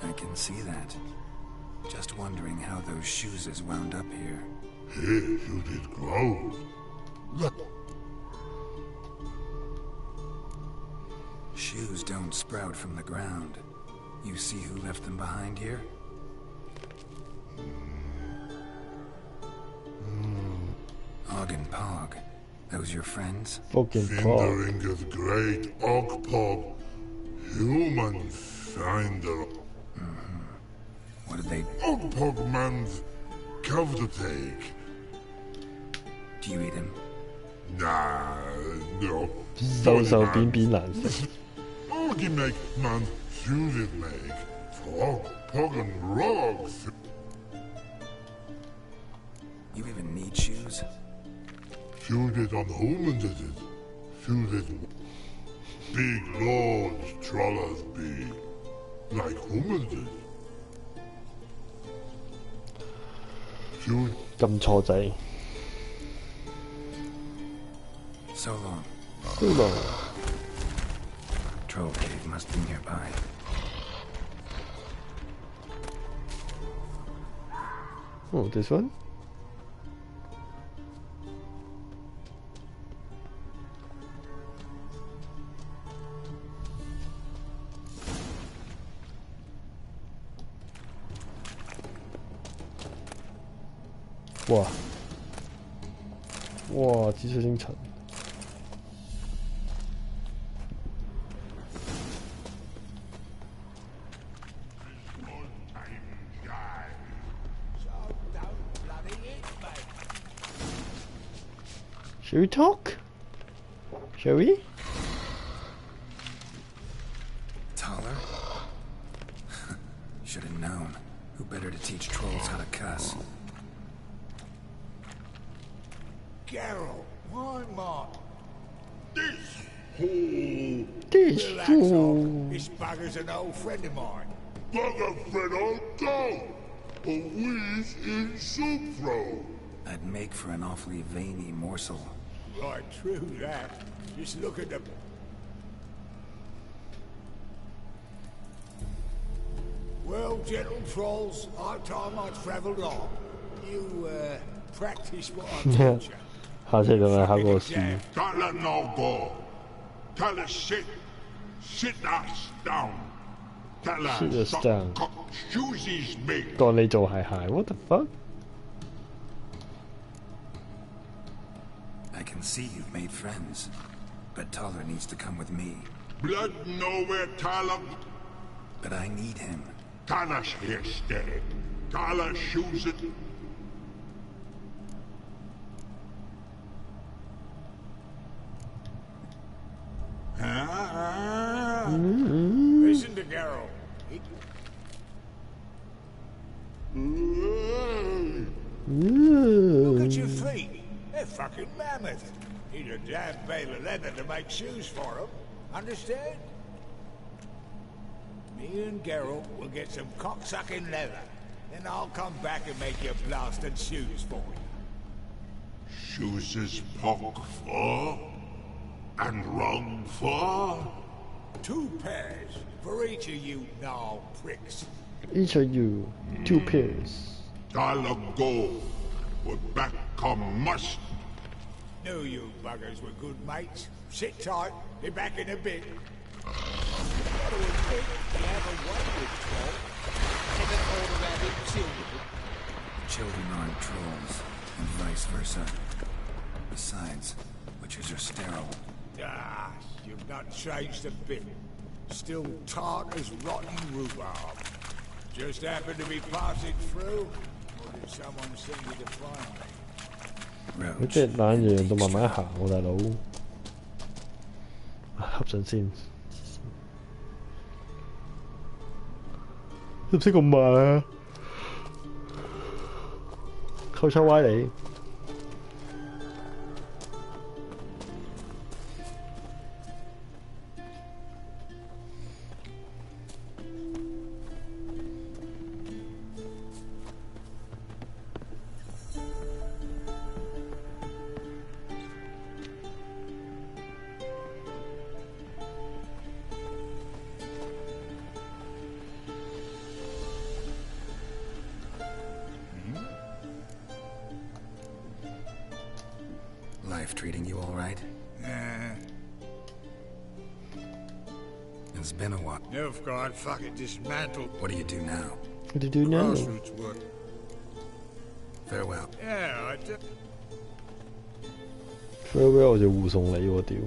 I can see that. Just wondering how those shoes is wound up here. Here you did grow. Look. Shoes don't sprout from the ground. You see who left them behind here? Og and Pog. Those your friends? Fucking Pog. Findering's great Og Pog. Human finder. What did they... Pugman's take. Do you eat him? Nah, no. 瘦瘦扁扁難食。Oggy make man suited leg. Pug and rogs. You even need shoes? Suited on home did it. Suited. Big lords trollers be. Like home did. 咁錯仔。So long. So long. Troll cave must be nearby. Oh, this one? Wow. Wow, 紫水晶塵。Shall we talk? Shall we? Taller? Should have known. Who better to teach trolls how to cuss? Geralt, my mark. This fool. This bugger's an old friend of mine. Bugger friend I'll go. A whiz in soup throw. I'd make for an awfully veiny morsel. Right, true that. Just look at the... Well, gentle trolls, our time I travelled on. You, practice what I taught you. 下次同你考個試。Tell her no go. Tell her sit. Sit us down. Tell her Sit us down. Shoesies me. 當你做鞋鞋 ，what the fuck？ I can see you've made friends, but Taller needs to come with me. Blood nowhere, Tyler. But I need him. Tyler's here steady. Tyler shoes it. Listen to Geralt. Look at your feet. They're fucking mammoth. Need a damn bale of leather to make shoes for them. Understand? Me and Geralt will get some cocksucking leather. Then I'll come back and make you blasted shoes for you. Shoes is pock for and rug for. 2 pairs for each of you gnarl pricks. Each of you, 2 pairs. Tyler go. We're back come must. Knew you buggers were good mates. Sit tight. Be back in a bit. Gotta admit, you have a way with trolls. Never thought about it children. Children aren't trolls, and vice versa. Besides, witches are sterile. Ah, you've not changed a bit. Still tart as rotten rhubarb. Just happened to be passing through, or did someone send you to find me? 佢即係懶樣到慢慢行喎，大佬。合上先。識唔識咁慢啊？扣叉歪你。Life treating you all right? It's been a while. Nilfgaard fucking dismantled. What do you do now? What do you do now? Grassroots work. Farewell. Yeah, I did. Farewell 就護送你喎，屌！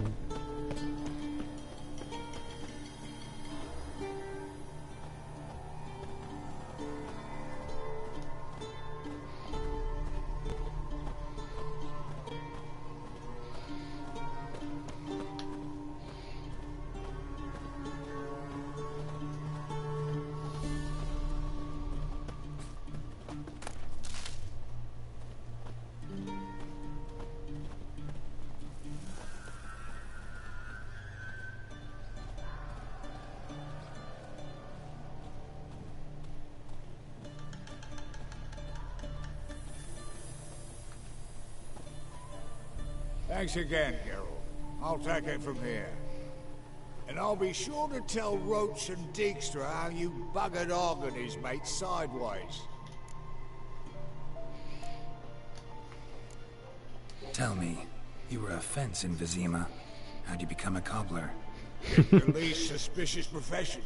Thanks again, Geralt. I'll take it from here. And I'll be sure to tell Roach and Dijkstra how you buggered Og and his mates sideways. Tell me, you were a fence in Vizima. How'd you become a cobbler? The least suspicious profession.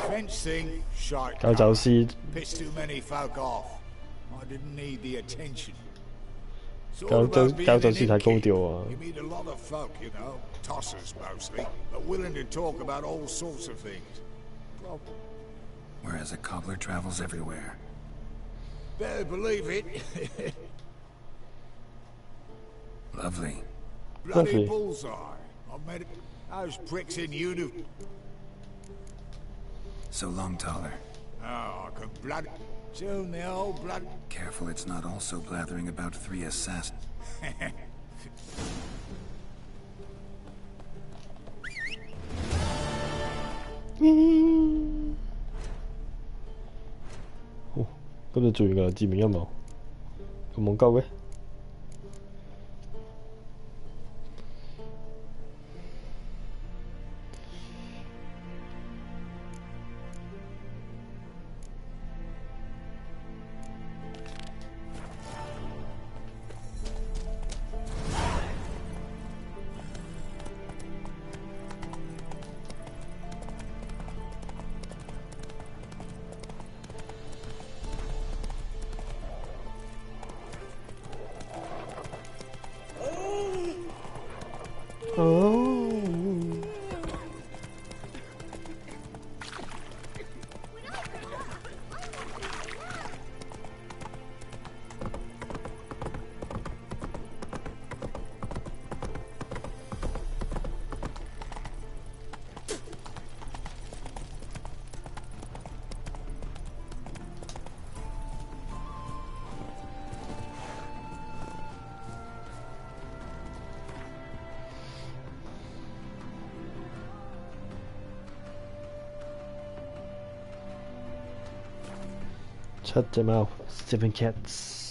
Fencing, shite. Pissed too many folk off. I didn't need the attention. You meet a lot of folk, you know, tossers mostly, but willing to talk about all sorts of things. Whereas a cobbler travels everywhere. Better believe it. Lovely. Bloody bullseye. I've met those pricks in uniform. So long, Taller. Oh, I can blood. Soon the old blood. Careful, it's not also blathering about 3 assassins.咁就做完㗎，致命陰謀。咁戇鳩嘅。7隻貓 ，7 cats。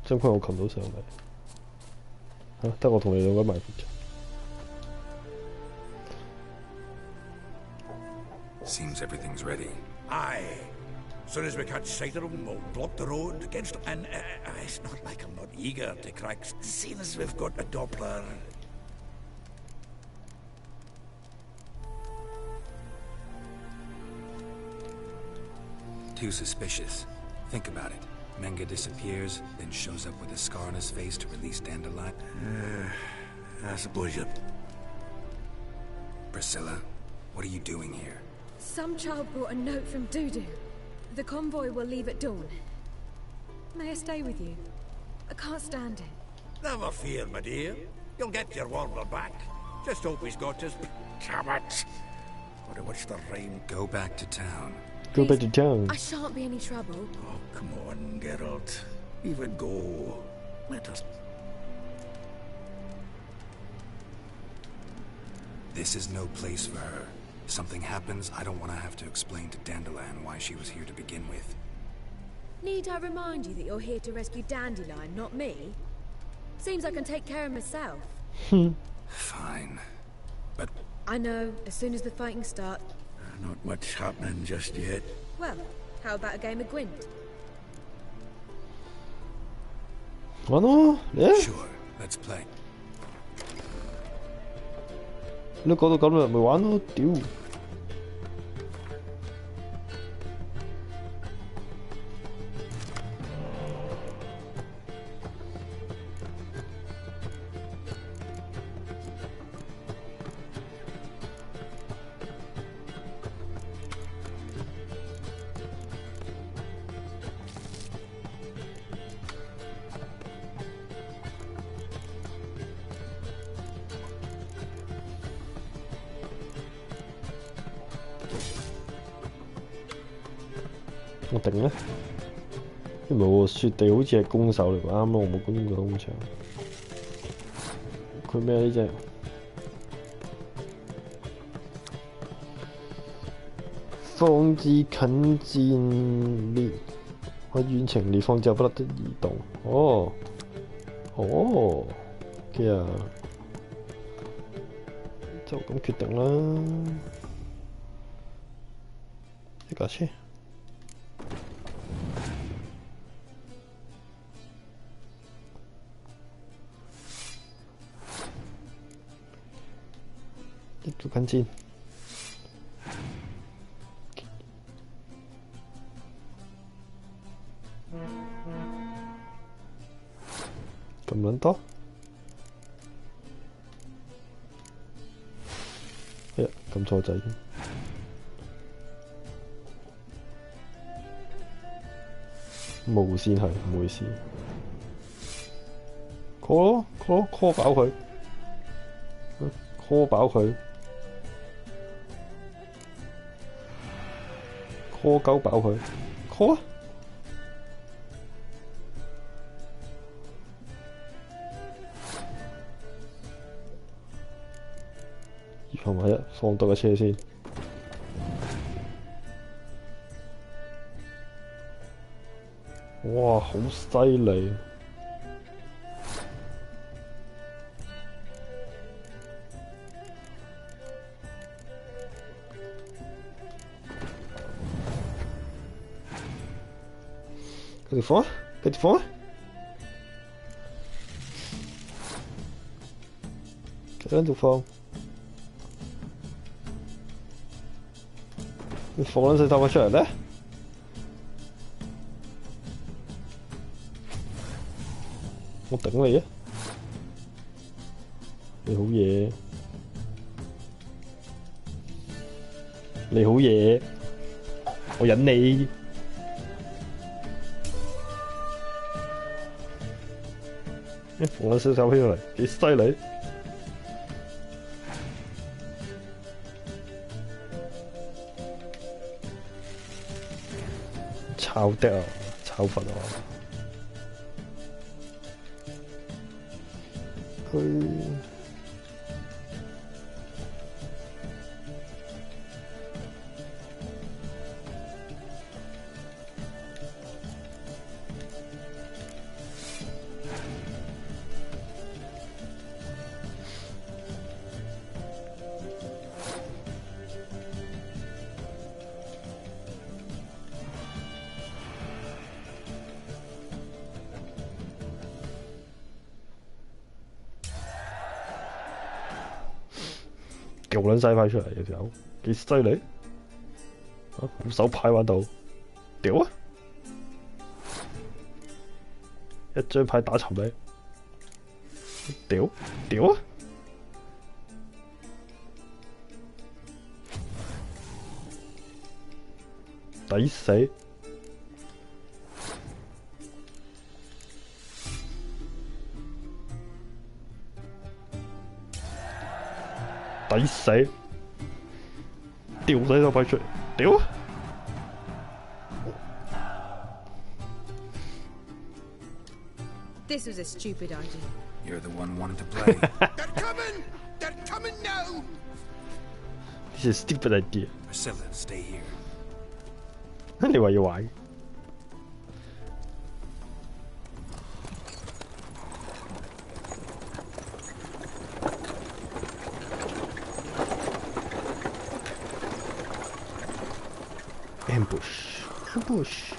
真虧我擒到上嚟，嚇得我同你兩個埋伏啫。Seems everything's ready. Aye. Soon as we catch sight of them, we'll block the road against them. And it's not like I'm not eager to crack, seeing as we've got a Doppler. Too suspicious. Think about it. Menga disappears, then shows up with a scar on his face to release Dandelion. I suppose you... Priscilla, what are you doing here? Some child brought a note from Dudu. The convoy will leave at dawn. May I stay with you? I can't stand it. Never fear, my dear. You'll get your warbler back. Just hope he's got his... Damn it! Gotta watch the rain. Go back to town. Go back to town. I shan't be any trouble. Oh, come on, Geralt. Even go. Let us... This is no place for her. If something happens, I don't want to have to explain to Dandelion why she was here to begin with. Need I remind you that you're here to rescue Dandelion, not me? Seems I can take care of myself. Fine. But... I know, as soon as the fighting starts. Not much happening just yet. Well, how about a game of Gwent? Ano? Yeah? Sure, let's play. 你講到咁啦，咪玩咯，屌！我頂咧，唔係喎，雪地好似係攻手嚟喎，啱咯，我冇觀過咁長。佢咩呢隻？放置近戰列，喺遠程列放之後不得移動。哦，哦，嘅啊，就咁決定啦。呢架車。一做近戰。咁撚多？哎呀，撳錯掣添。無線係唔會事。call 咯 call 飽佢 ，call 飽佢 ，call 鳩飽佢 ，call 啊！同埋一放到架車先。哇，好犀利！繼續放啊！繼續放啊！繼續放。你放撚死頭髮出嚟咧？我頂你啊！你好嘢，你好嘢，我忍你。你放撚死頭髮出嚟，幾犀利！抄得啊，抄佛啊！佢掉撚晒牌出嚟，有條友幾犀利啊！好手牌玩到，屌啊！一張牌打沉你，屌啊！抵死！抵死！掉晒手牌出嚟，屌啊！This was a stupid idea. You're the one wanting to play. They're coming! They're coming now! This is a stupid idea. Priscilla, stay here. 你話要玩？Ambush.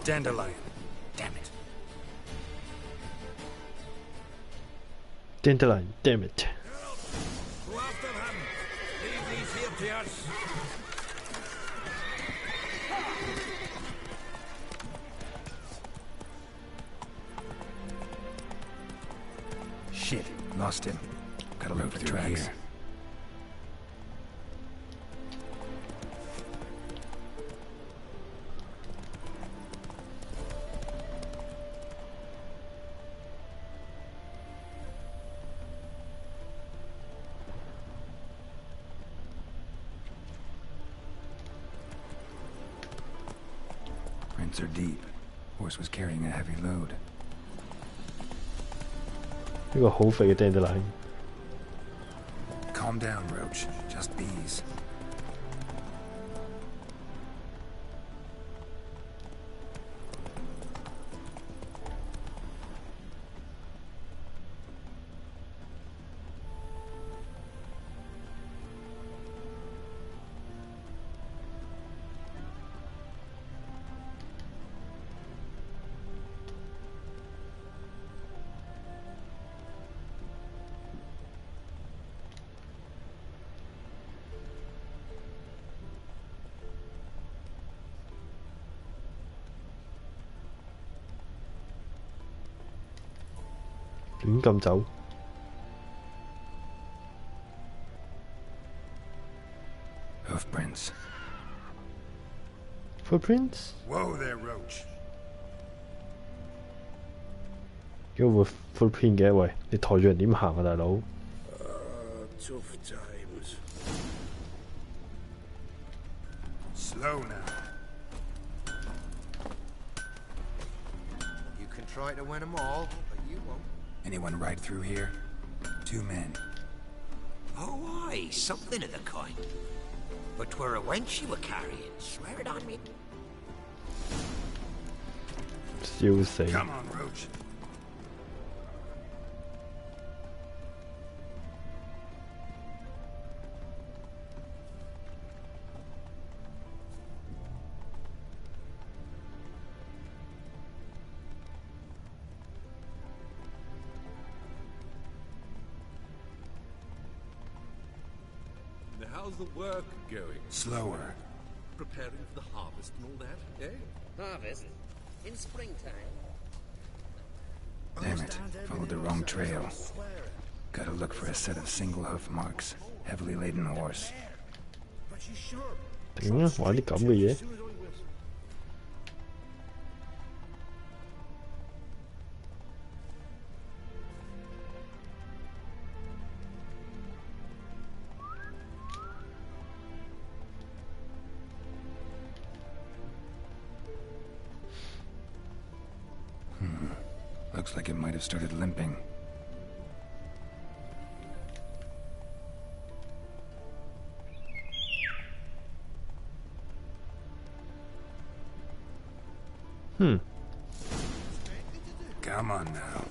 Dandelion. Damn it. Dandelion, damn it! Go after them. Leave these here to us. Shit, lost him. Gotta look for tracks. Here. Prints are deep. Horse was carrying a heavy load. 呢個好肥嘅 dandelion。Calm down, Roach. Just bees.亂咁走。Hoofprints. Footprints? Whoa there, Roach. 點解會 footprint 嘅？喂，你抬住人點行啊，大佬 ？Tough times. Slow now. You can try to win them all, but you won't. Anyone ride through here? 2 men. Oh, aye, something of the kind. But 'twere a wench you were carrying, swear it on me. 笑死 Come on, Roach. How's the work going? Slower. Preparing for the harvest and all that, eh? Harvest? In springtime? Damn it. Followed the wrong trail. Gotta look for a set of single hoof marks. Heavily laden horse. 頂啊！玩啲咁嘅嘢。Looks like it might have started limping. Come on now.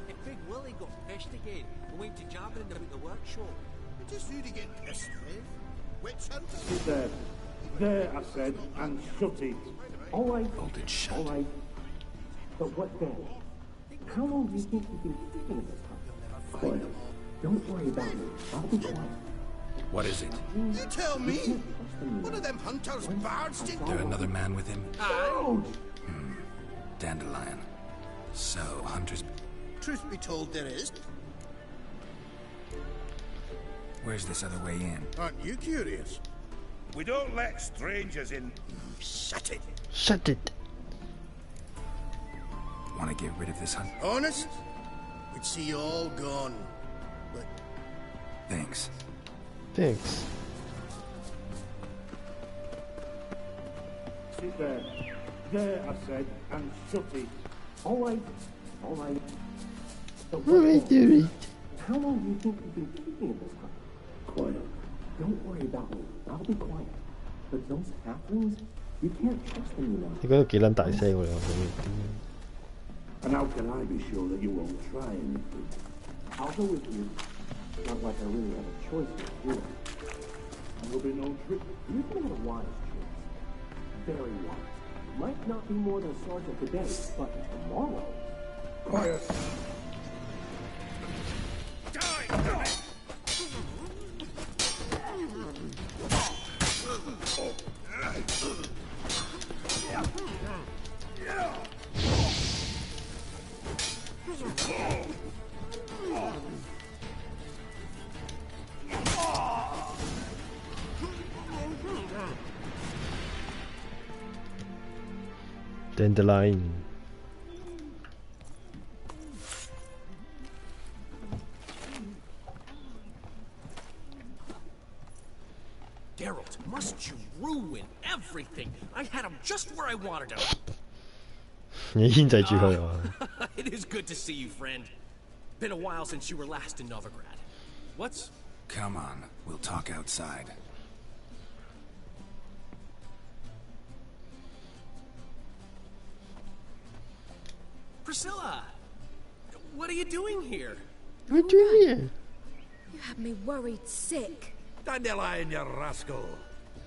If Big Willie got pissed again, we went to jabbing him at the workshop. Just who to get pissed with? Witch hunter? Sit there. There, I said, and shut it. All right. Bolted shut. All right. But what then? How long do you think you've been keeping it this time? Quiet. Don't worry about me. I'll be quiet. What is it? You tell me! One of them hunters barged in. There another man with him? Aye. Dandelion. So, hunters... Truth be told, there is. Where's this other way in? Aren't you curious? We don't let strangers in. Shut it. Shut it. Want to get rid of this hunt? Honest? We'd see you all gone. But... Thanks. Thanks. Sit there. There, I said, and shut it. All right. All right. But what then? How long do you think you've been keeping it this time? Quiet. Don't worry about me. I'll be quiet. But those halflings, you can't trust them, you know. 你覺得幾撚大聲喎？你 And how can I be sure that you won't try anything? I'll go with you. Not like I really have a choice here, do I? There'll be no trick. You've made a wise choice. Very wise. might not be more than Sergeant today, but tomorrow. Quiet. Dandelion. Geralt, must you ruin everything? I had him just where I wanted him. 你牽制住佢啊 It is good to see you, friend. Been a while since you were last in Novigrad. What's... Come on, we'll talk outside. Priscilla! What are you doing here? What do you mean? You had me worried sick. Dandelion, you rascal.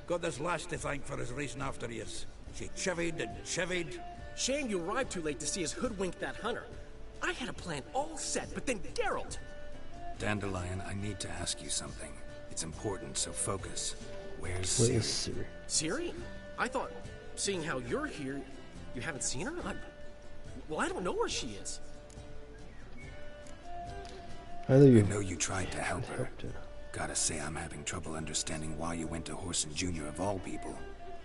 Got this lass to thank for his racing after yous. She chivied and chivied. Shame you arrived too late to see us hoodwink that hunter. I had a plan all set, but then Geralt... Dandelion, I need to ask you something. It's important, so focus. Where's Ciri? Ciri? I thought, seeing how you're here, you haven't seen her? Well, I don't know where she is. I know you tried to help her. Gotta say, I'm having trouble understanding why you went to Whoreson Jr. of all people.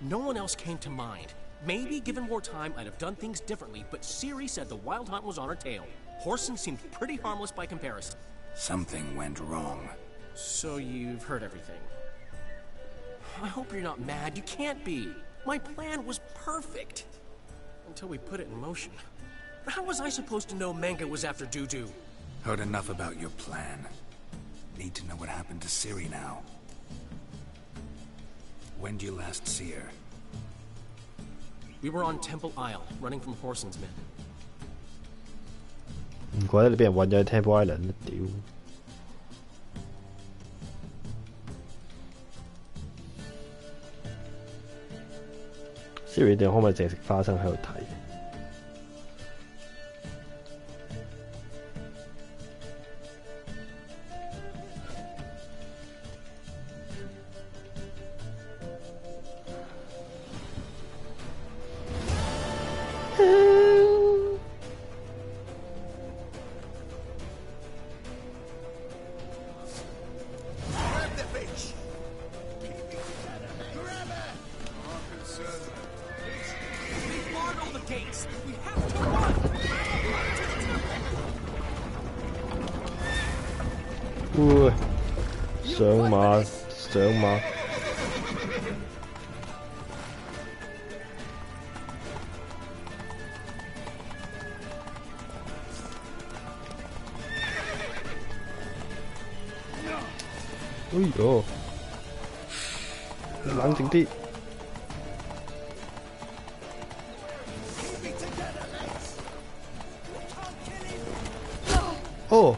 No one else came to mind. Maybe, given more time, I'd have done things differently, but Ciri said the Wild Hunt was on her tail. Whoreson seemed pretty harmless by comparison. Something went wrong. So you've heard everything. I hope you're not mad. You can't be. My plan was perfect. Until we put it in motion. How was I supposed to know Manga was after Dudu? Heard enough about your plan. Need to know what happened to Ciri now. When did you last see her? We were on Temple Isle, running from Whoreson's men. 唔怪得你俾人韞咗喺 Temple Island 啦，屌！Siri 你可唔可以淨係食花生喺度睇？上馬上馬！哎呦，冷靜啲！哦，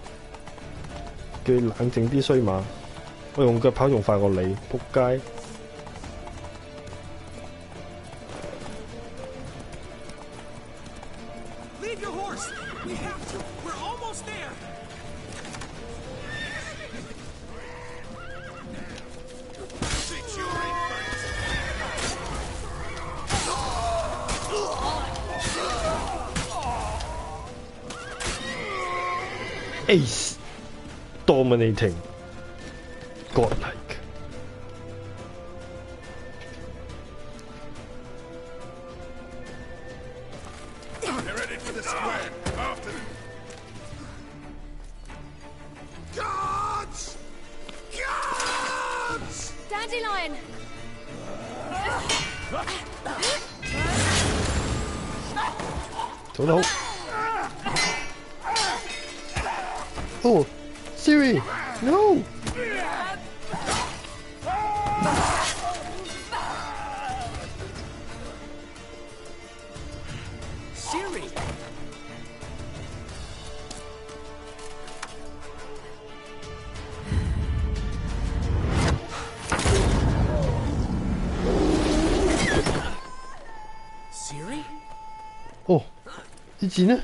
叫你冷靜啲，衰馬！我用腳跑仲快過你，仆街！ Leave your horse! We have to! We're almost there! Ace dominating godlike. They're ready for the square. After them. Guards! Guards! Dandelion! Don't Oh, Ciri! No! Ciri! Ciri? 啲錢呢？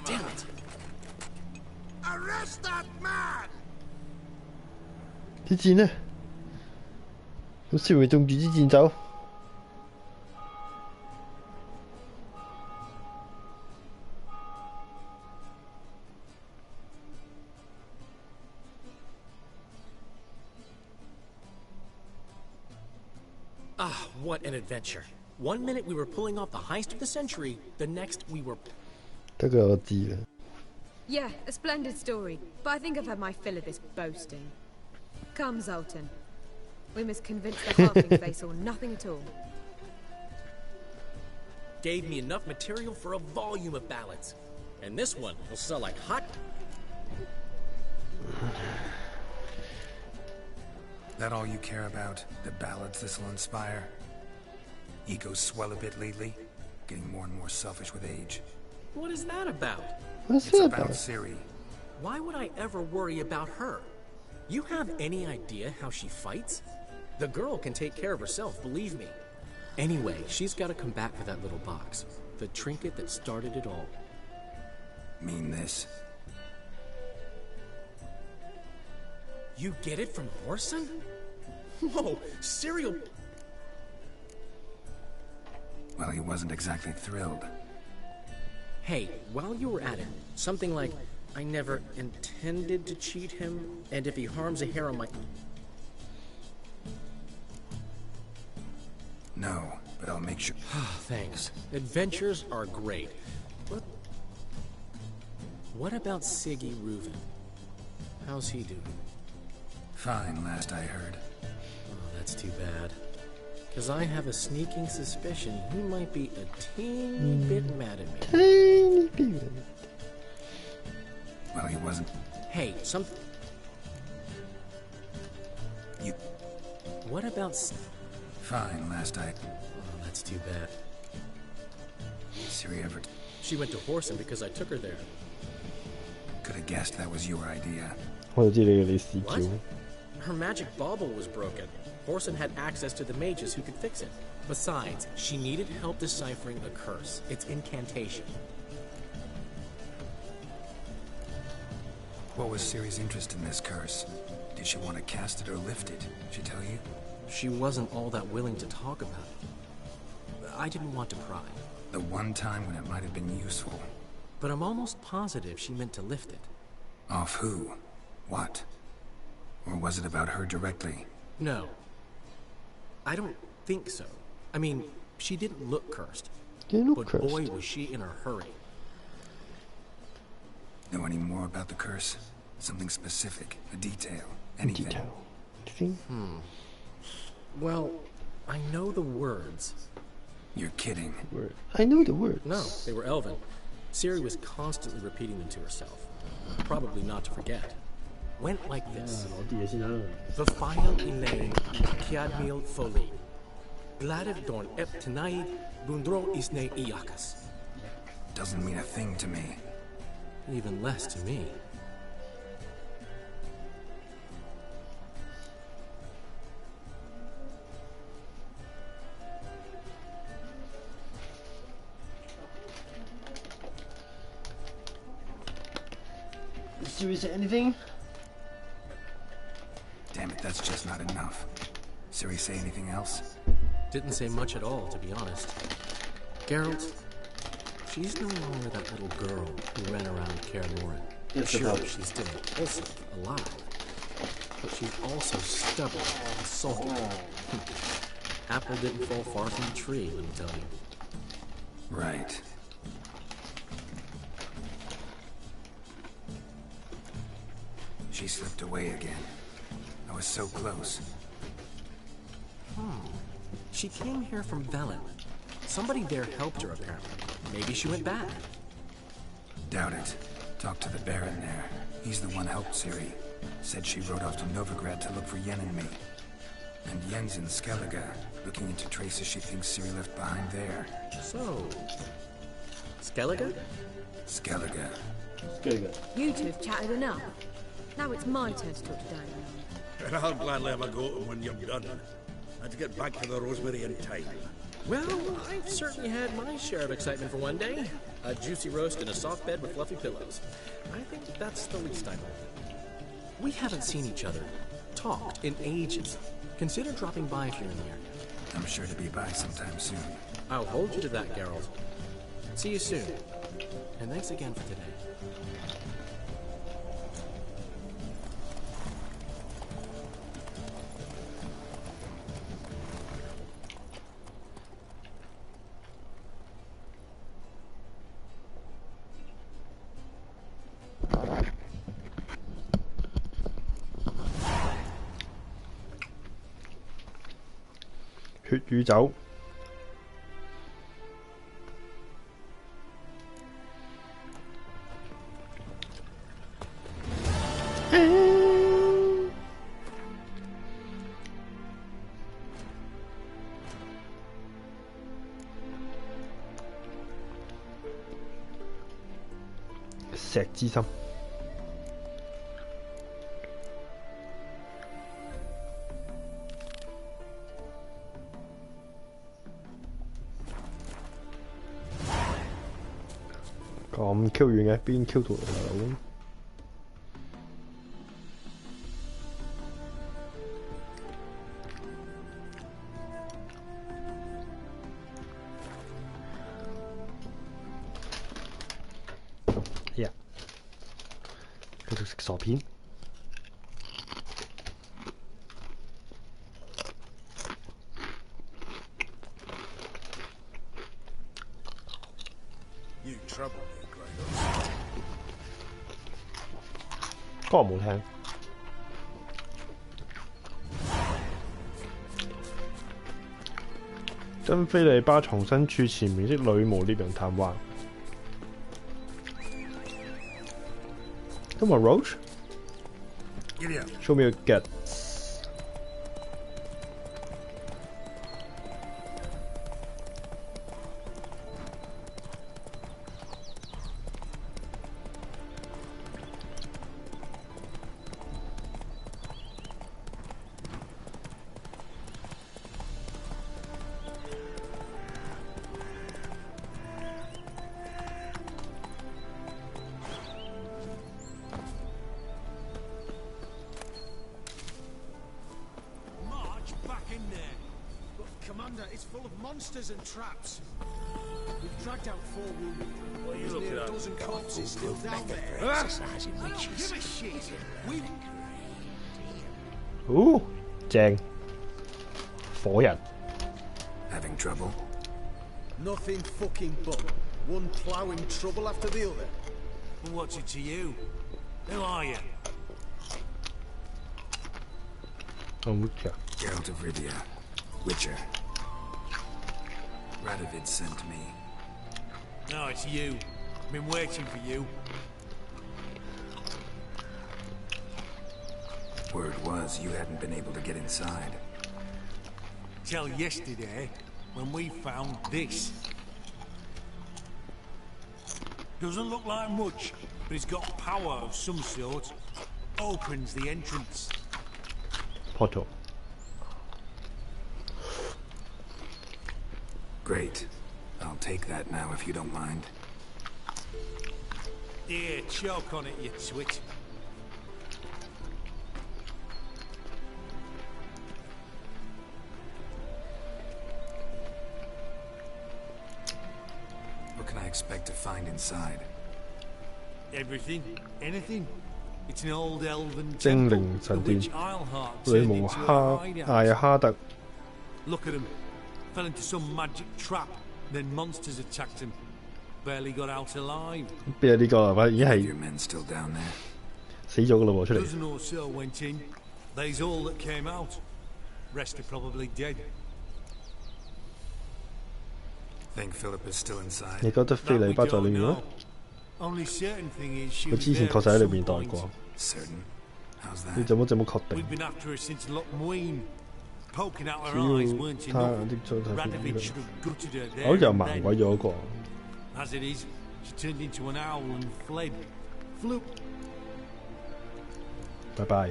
Damn it! Arrest that man! 啲箭呢？咁Siri咪中住支箭走？ Ah, what an adventure. 1 minute we were pulling off the heist of the century, the next we were... 得個我知啦。 Yeah, a splendid story, but I think I've had my fill of this boasting. Come, Zoltan. We must convince the halflings they saw nothing at all. Gave me enough material for a volume of ballads. And this one will sell like hot... That all you care about? The ballads this'll inspire? Egos swell a bit lately? Getting more and more selfish with age. What is that about? What's It's that about about? Ciri. Why would I ever worry about her? You have any idea how she fights? The girl can take care of herself, believe me. Anyway, she's got to come back for that little box. The trinket that started it all. Mean this? You get it from Orson? Whoa, serial... Well, he wasn't exactly thrilled. Hey, while you were at it, something like, I never intended to cheat him, and if he harms a hair on my... No, but I'll make sure... Thanks. Adventures are great. But... what about Siggy Reuven? How's he doing? Fine, last I heard. Oh, that's too bad. Because I have a sneaking suspicion he might be a teeny bit mad at me. Tiny bit. Well, he wasn't... Hey, You... What about... Fine, last I... Oh, that's too bad. Ciri ever... She went to Horson because I took her there. Could have guessed that was your idea. 我就知你嘅事 What? 叫。 Her magic bauble was broken. Horson had access to the mages who could fix it. Besides, she needed help deciphering a curse. It's incantation. What was Ciri's interest in this curse? Did she want to cast it or lift it? She tell you? She wasn't all that willing to talk about it. I didn't want to pry. The one time when it might have been useful. But I'm almost positive she meant to lift it. Off who? What? Or was it about her directly? No. I don't think so. I mean, she didn't look cursed. But boy, was she in a hurry. Know any more about the curse? Something specific, a detail, anything? Well, I know the words. You're kidding. I know the words. No, they were Elven. Ciri was constantly repeating them to herself. Probably not to forget. Went like this. The final Elaine, Kiadmil Foli. Gladev Dorn Ep Tanaid, Bundro Isne Iakas. Doesn't mean a thing to me. Even less to me. Did Ciri say anything? Damn it, that's just not enough. Ciri say anything else? Didn't say much at all, to be honest. Geralt, she's no longer that little girl who ran around Kaer Morhen. Sure, she's still impulsive, alive. But she's also stubborn and salty. Apple didn't fall far from the tree, let me tell you. Right. She slipped away again. I was so close. She came here from Velen. Somebody there helped her, apparently. Maybe she went back. Doubt it. Talked to the Baron there. He's the one helped Ciri. Said she rode off to Novigrad to look for Yen and me. And Yen's in Skellige, looking into traces she thinks Ciri left behind there. So... Skellige? Skellige. You two have chatted enough. Now it's my turn to talk to Daniel. And I'll gladly have a go at him when you're done. I had to get back to the Rosemary in time. Well, I've certainly had my share of excitement for one day. A juicy roast in a soft bed with fluffy pillows. I think that's the least I know. We haven't seen each other, talked, in ages. Consider dropping by if you're in the area. I'm sure to be by sometime soon. I'll hold you to that, Geralt. See you soon. And thanks again for today.血與酒。石之心。咁 Q 遠嘅，邊 Q 到嚟大佬？呀，繼續食傻片。歌我冇聽。跟菲利巴藏身處前面的女巫獵人談話。Come on, Roach. Show me your guts. Monsters and traps. We've dragged out 4 wounded. Well, you look at a dozen corpses still down there. Exercising witches. Give a shit. We. 正。火人。Having trouble? Nothing fucking but. One ploughing trouble after the other. And what's it to you? Who are you? I'm Witcher. Geralt of Rivia. Witcher. Radovid sent me. No, it's you. I've been waiting for you. Word was you hadn't been able to get inside. Till yesterday, when we found this. Doesn't look like much, but it's got power of some sort. Opens the entrance. Portal. Great. I'll take that now if you don't mind. Yeah, choke on it, you twit. What can I expect to find inside? Everything. Anything. It's an old elven 精 temple. 靈 The 神殿 witch Isleheart 女 turned 巫 into a 哈 hideout. 艾哈特 Look at him. Fell into some magic trap. Then monsters attacked him. Barely got out alive. 邊係呢個啊？已經 Your 係 men still down there? 死咗㗎啦喎，出嚟。 Dozen or so went in. They's all that came out. Rest are probably dead. Think Philip is still inside? 你覺得菲利巴在裏面咩？ Only certain thing is she 佢 was 之前 there 確 at 實喺裏 some 面待 point. 過。 Certain? How's 你 that? 怎麼確定？ We've been after her since Lockmuin. Poking out her 只 eyes 要 weren't 他 enough. 的狀態 Radovid should have gutted her 好 there 似又 and 盲 then. 鬼咗一個。 As it is, she turned into an owl and fled. Flew. 拜拜。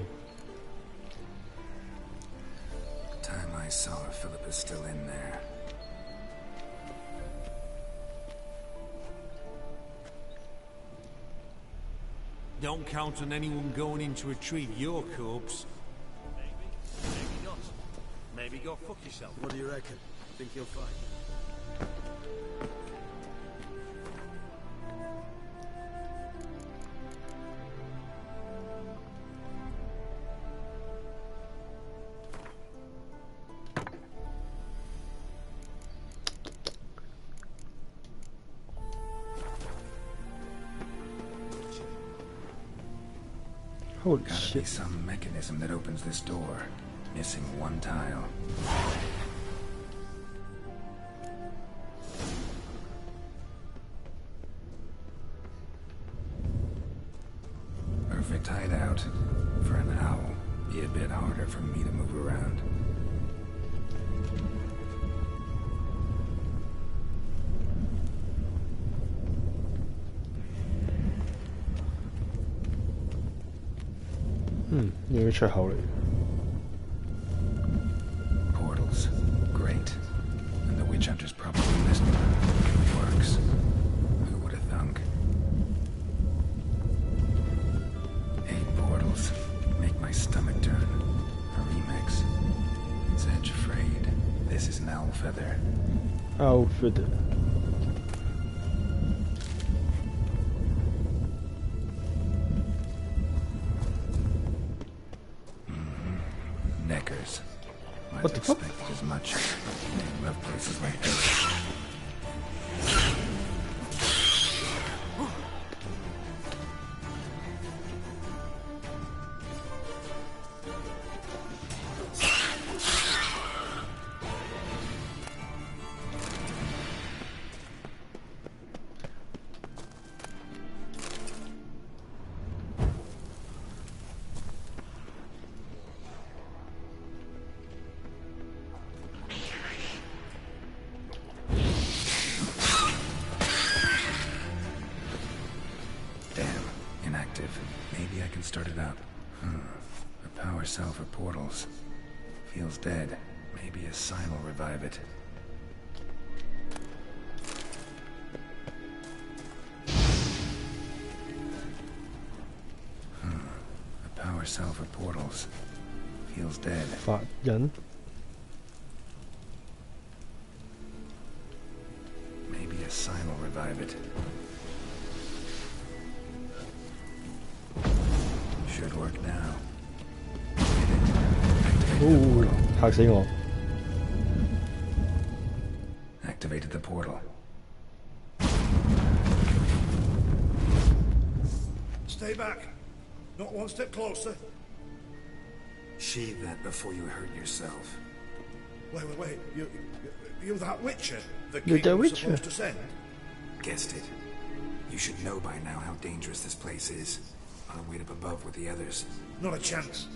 Time I saw her, Philip is still in there. Don't count on anyone going in to retrieve your corpse. Maybe not. Maybe go fuck yourself. What do you reckon? Think you'll find? Holy Gotta shit. be some mechanism that opens this door. Missing one tile. Perfect hideout. For an owl. Be a bit harder for me to move around. Portals. Great. And the witch hunters probably missed one. It works. Who would have thunk? 8 portals. Make my stomach turn. A remix. It's Edge afraid. This is an owl feather. Owl feather. Neckers. What the fuck? Expected as much. They love places like this. Maybe I can start it up. A power cell for portals. Feels dead. Maybe a sign will revive it. A power cell for portals. Feels dead. 法人 Maybe a sign will revive it. Should work now. 嚇死我 Activated the portal. Stay back. Not one step closer. Sheathe that before you hurt yourself. Wait. You're that Witcher? The You're king the was Witcher. supposed to send? Guessed it. You should know by now how dangerous this place is. On a weight up above with the others. Not a chance.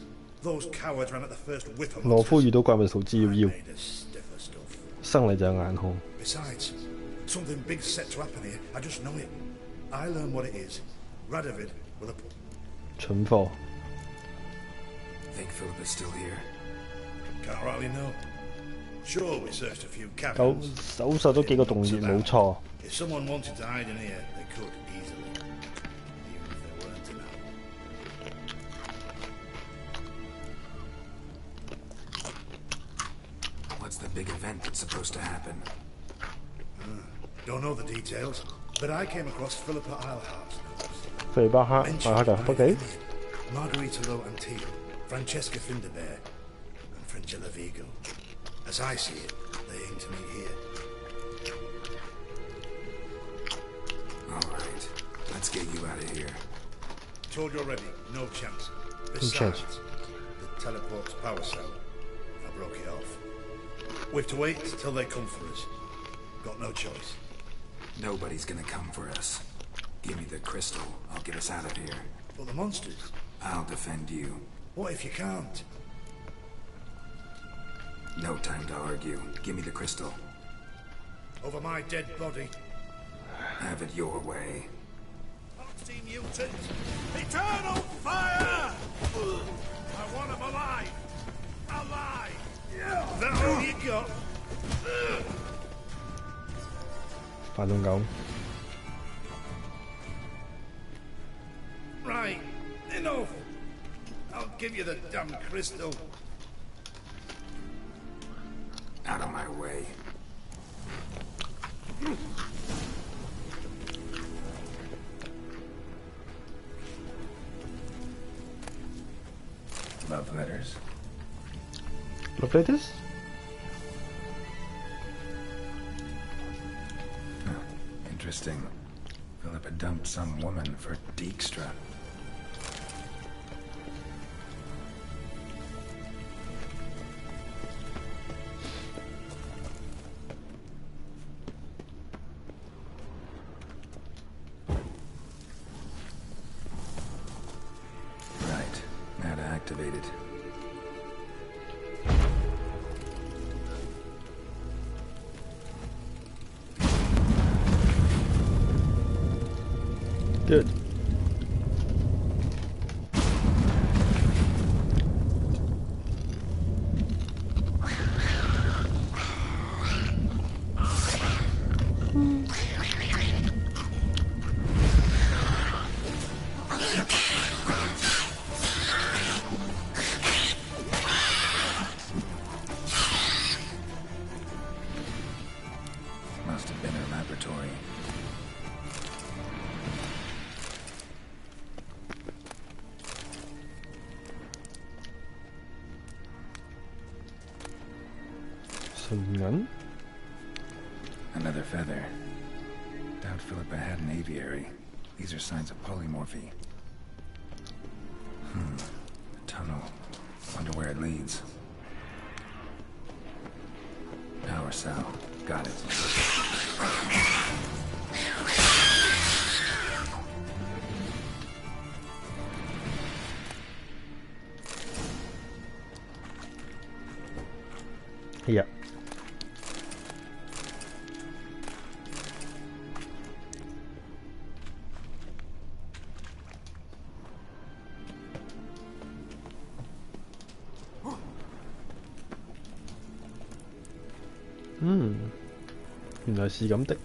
Those cowards ran at the first whip of 羅夫遇到怪物圖資要 made us stiffer stuff. 生嚟就有眼紅 Besides, something big's set to happen here. I just know it. I learn what it is. Radovid will have... 蠢貨 Think Philip is still here? Can't rightly know. Sure, we searched a few 狗 cabins. 搜索咗幾個洞穴冇錯 If someone wanted to hide in here, they could easily. Even if they weren't enough. What's the big event that's supposed to happen? Don't know the details, but I came across Philippa Eilhart's notes. 菲利巴克艾克特北幾 Margarita Lo Antio, Francesca Finderbear, and Frangilla Vigo. As I see it, they aim to meet here. All right, let's get you out of here. Told you already, no chance. chance. Besides, the teleport's power cell. I broke it off. We have to wait till they come for us. Got no choice. Nobody's gonna come for us. Give me the crystal. I'll get us out of here. But the monsters? I'll defend you. What if you can't? No time to argue. Give me the crystal. Over my dead body. Have it your way. Nazi mutant! Eternal fire! I want him alive! Alive! That's all you got! 發動狗 Right. I'll give you the dumb crystal. Out of my way. Love letters. Love letters? Huh. Interesting. Philippa dumped some woman for Dijkstra. Right. Now to activate it. Good. Must have been her laboratory. Another feather. Doubt Philippa had an aviary. These are signs of polymorphy. A tunnel. Wonder where it leads. Power cell. Got it. Yeah. Hmm. 原來是咁的。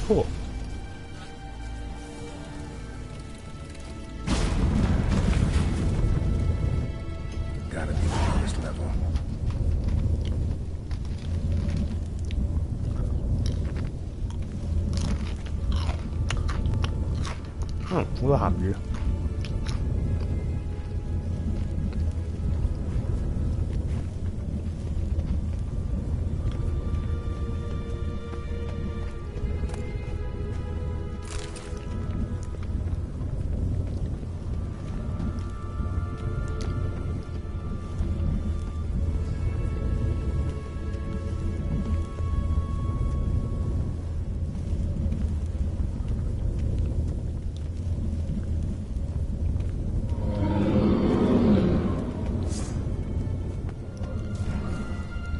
哦。Gotta be the lowest level. 好多鹹魚。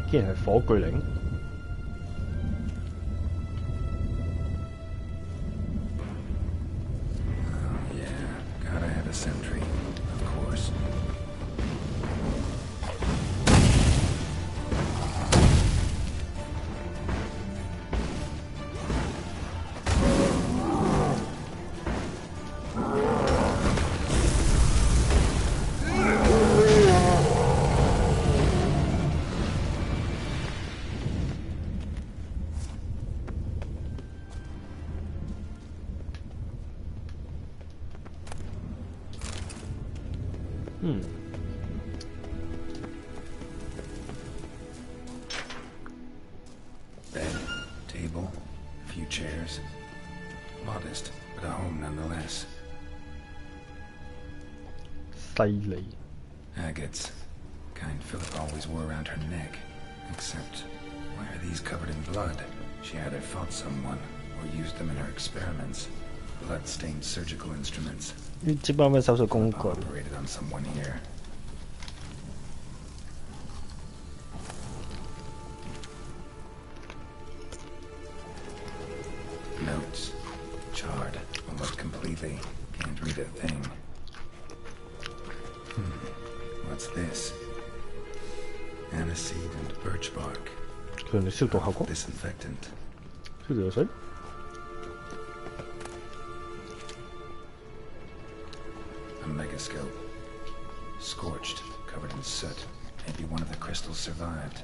竟然係火炬靈。Gotta have a sentry, of course. Bed, table, a few chairs. Modest, but a home nonetheless. 犀利。Agates. Kind Philip always wore around her neck. Except, why are these covered in blood? She either fought someone or used them in her experiments. Blood-stained surgical instruments. 即幫咩手術工具 Operated on someone here. Notes. Charred. Almost completely. Can't read a thing. What What's this? Aniseed and birch bark. 佢用嚟消毒效果。Disinfectant. 消毒藥水。A megascope. Scorched, covered in soot. Maybe one of the crystals survived.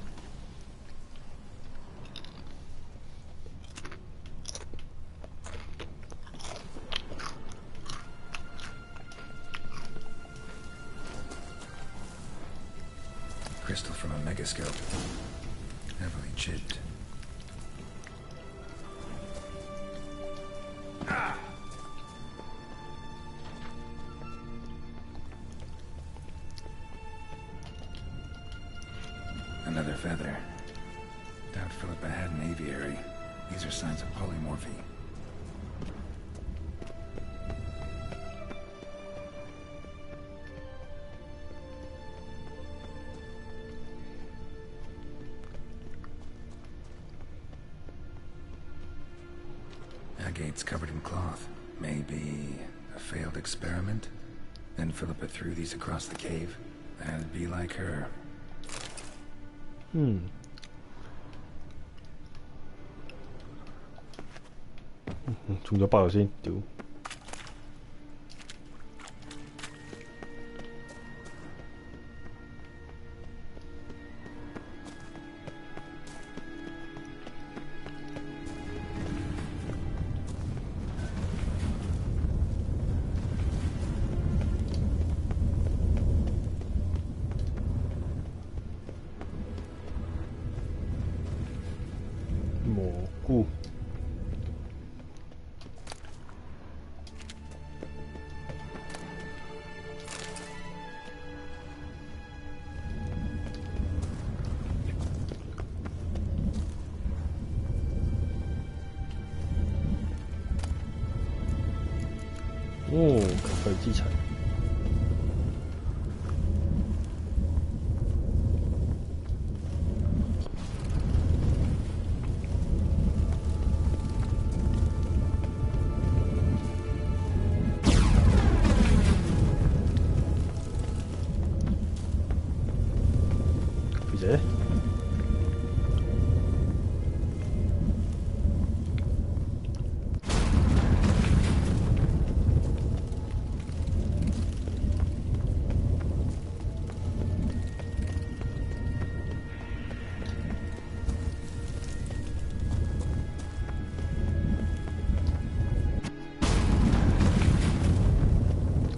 Crystal from a megascope. Heavily chipped. Ah! Another feather. Doubt Philippa had an aviary. These are signs of polymorphy. Agates covered in cloth. Maybe a failed experiment? Then Philippa threw these across the cave. That'd be like her. 中咗爆先，屌！蘑菇。哦，吸肺之齊。肥姐。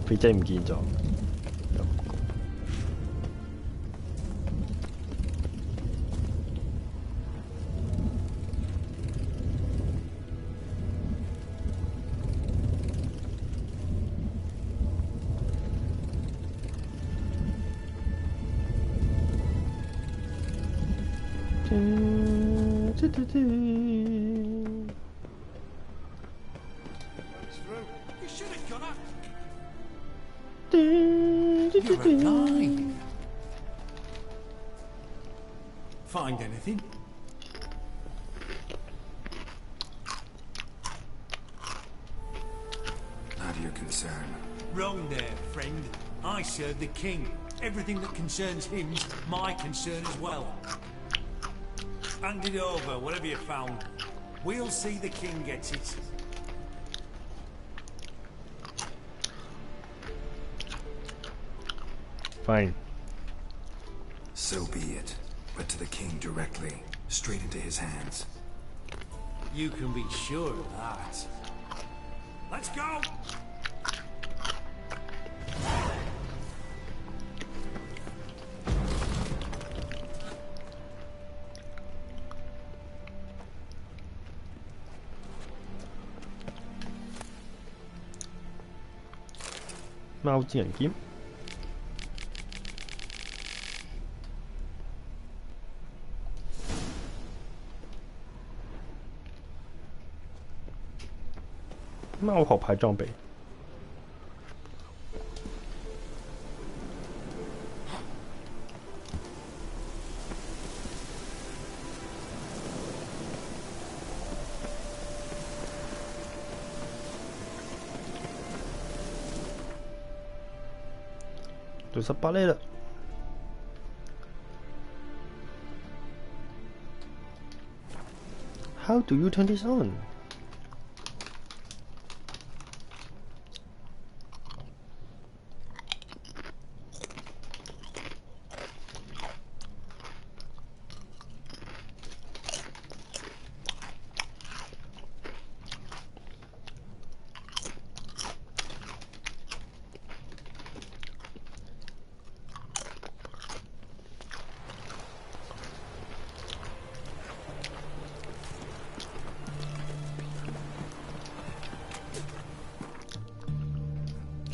肥仔唔見咗。You should have gone up. You're alive. Find anything? Not your concern. Wrong there, friend. I serve the king. Everything that concerns him's my concern as well. Hand it over, whatever you found. We'll see the king gets it. Fine. So be it. But to the king directly. Straight into his hands. You can be sure of that. Let's go! Mau之人劍。貓學牌裝備。到18呢啦。How do you turn this on?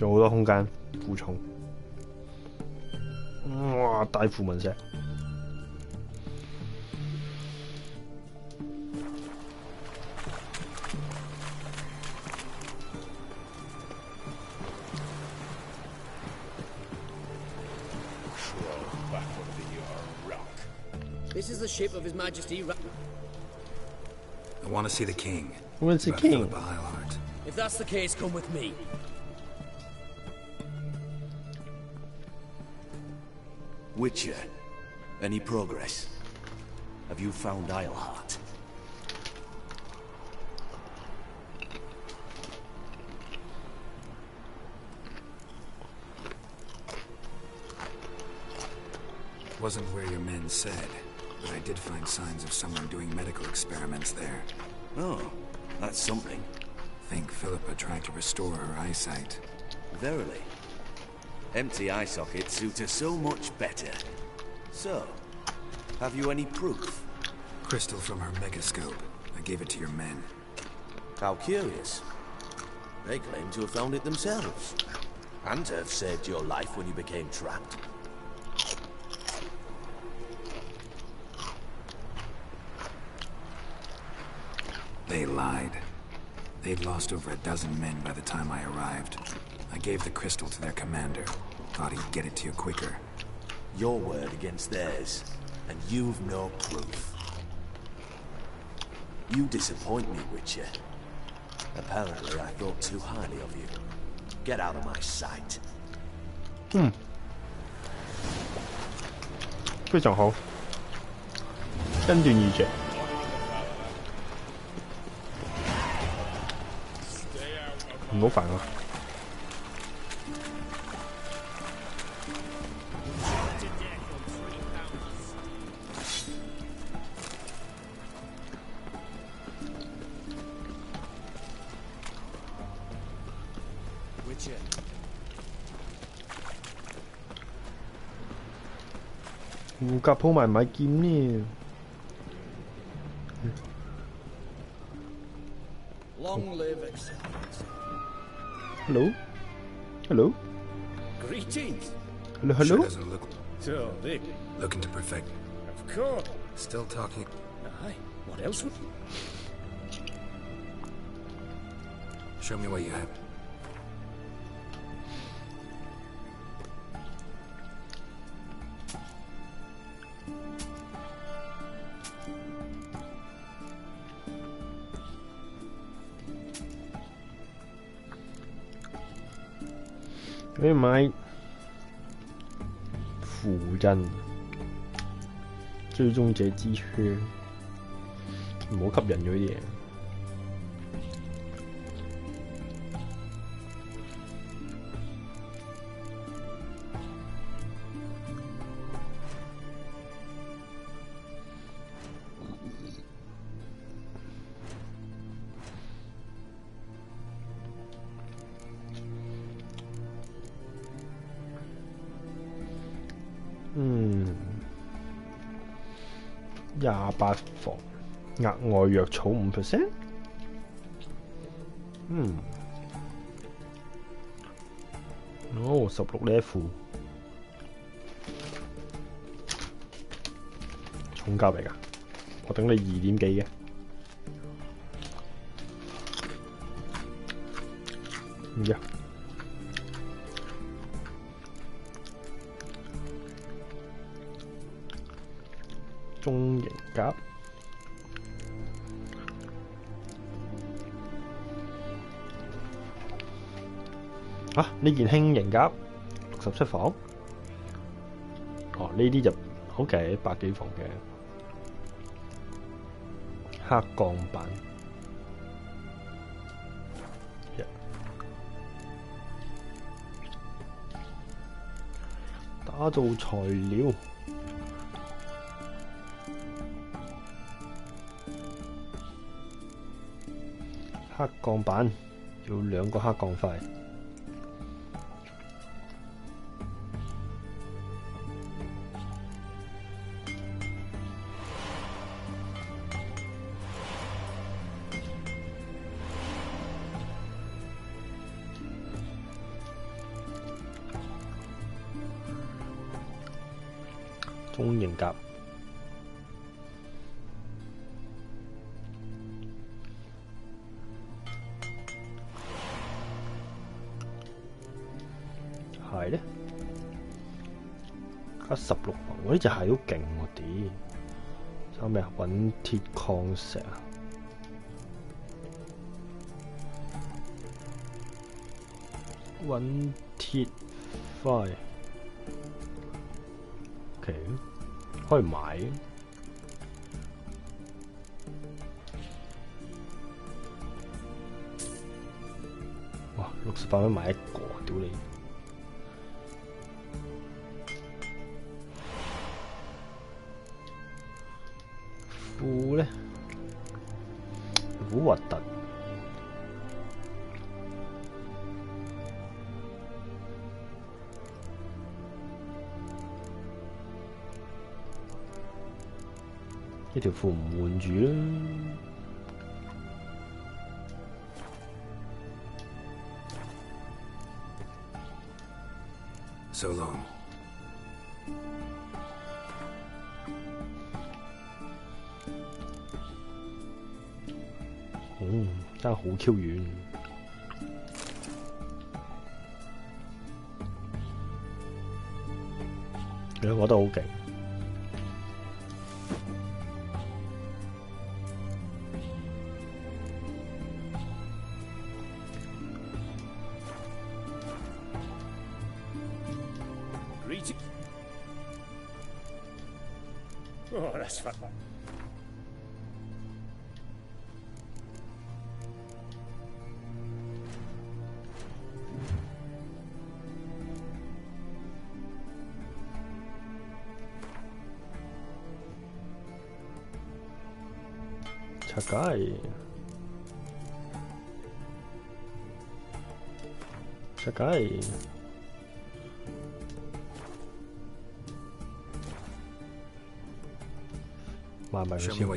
仲有好多空間負重，哇！大符文石， This is the ship of His Majesty. I want to see the king. Where's the king? If that's the case, come with me. Witcher, any progress? Have you found Isleheart? Wasn't where your men said, but I did find signs of someone doing medical experiments there. Oh, that's something. Think Philippa tried to restore her eyesight. Verily. Empty eye sockets suit her so much better. So, have you any proof? Crystal from her megascope. I gave it to your men. How curious. They claim to have found it themselves. And to have saved your life when you became trapped. They lied. They'd lost over a dozen men by the time I arrived. I gave the crystal to their commander. Thought he'd get it to you quicker. Your word against theirs, and you've no proof. You disappoint me, Witcher. Apparently I thought too highly of you. Get out of my sight. 非常好，身段異象。 唔好煩啊！ 護甲鋪埋買劍呢。 Long live excellence. Hello? Hello? Greetings. Hello, hello? Sure doesn't look. So, Vic. Looking to perfect. Of course. Still talking. Aye. What else would... Show me what you have.你買符印追蹤者之槍，唔好吸引咗啲嘢。28房，額外藥草5%。16呢一副，重甲嚟㗎，我等你2點幾嘅。呀！ 中型甲啊！呢件輕型甲67房，哦呢啲就 OK 100幾房嘅黑鋼板。打造材料。黑鋼板要2個黑鋼塊。中型甲。鞋咧，加16磅，我呢隻鞋都勁喎，屌！仲有咩啊？揾鐵礦石啊！揾鐵塊 ，OK， 可以買。哇，68蚊買一個，屌你！褲咧，好核突。呢條褲唔換住啦。So long. 爭好 Q 遠。兩個都好勁。Oh, that's fun. Cagai. Cagai. 買埋佢先。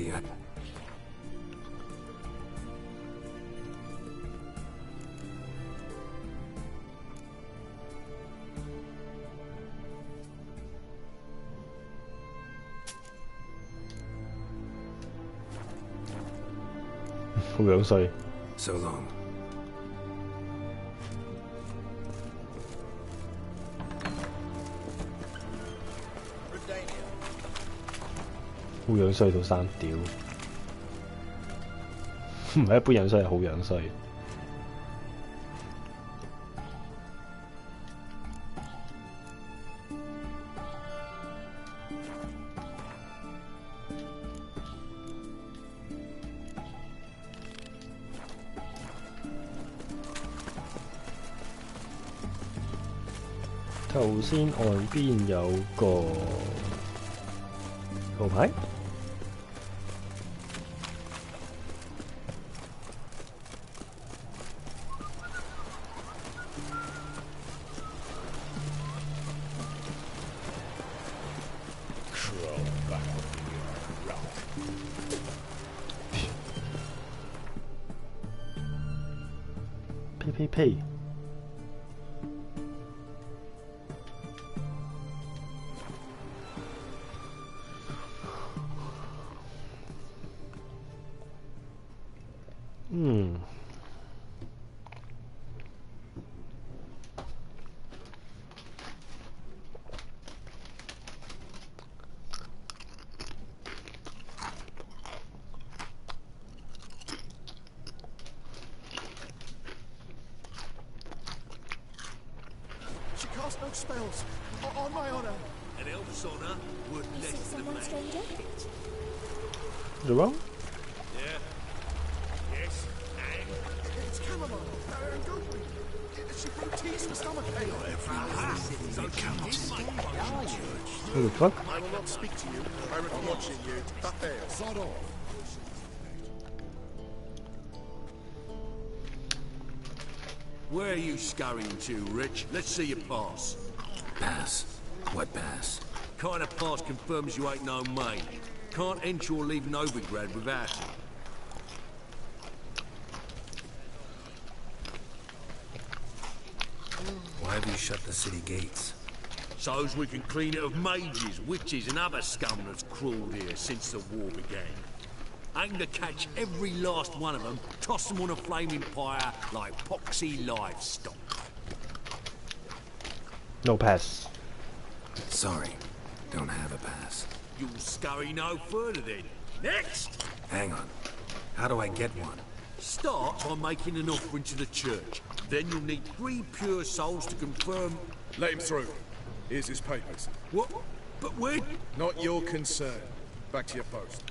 好樣衰。So long. 好樣衰到三屌，唔係一般樣衰，係好樣衰。頭先岸邊有個路牌。呸！No spells. On my honor. An elf's honor would let them someone stranger? You wrong? Yeah. Yes. And it's chamomile. And goatweed. She broke teeth for stomach ache. Who the fuck? I will not speak to you. I reckon watching you. That there. Sod off. Where are you scurrying to, Rich? Let's see your pass. Pass? What pass? Kind of pass confirms you ain't no mate. Can't enter or leave Novigrad without it. Why have you shut the city gates? So's we can clean it of mages, witches and other scum that's crawled here since the war began. Aim to catch every last one of them, toss them on a flaming pyre like poxy livestock. No pass. Sorry, don't have a pass. You'll scurry no further then. Next! Hang on. How do I get one? Start by making an offering to the church. Then you'll need 3 pure souls to confirm... Let him through. Here's his papers. What? But when? Not your concern. Back to your post.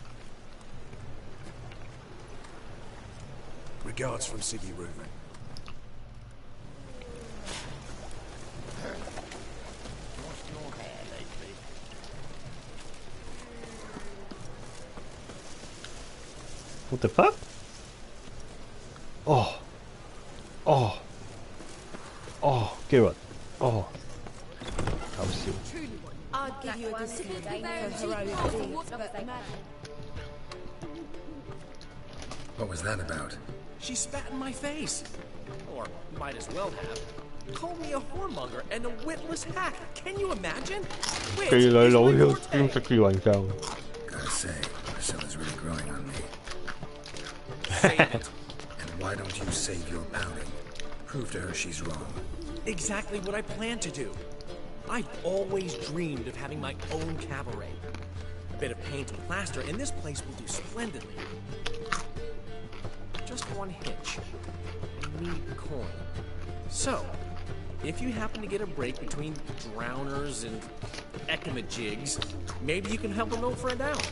Regards from Siggy Reuven. What the fuck? Oh. Oh. Oh, Geralt. Oh. How was you? I'd give you a discount for heroic deeds, but What was that about? She spat in my face. Or might as well have. Called me a whoremonger and a witless hack. Can you imagine? Wit Kỳ lợi is lỗi my theo forte. tiếng sắc kỳ hoàn sao. Gotta say, Priscilla's really growing on me. Save it. And why don't you save your pouting? Prove to her she's wrong. Exactly what I plan to do. I've always dreamed of having my own cabaret. A bit of paint and plaster, and this place will do splendidly. Just one hitch. I need coin. So, if you happen to get a break between drowners and ecamajigs, maybe you can help an old friend out.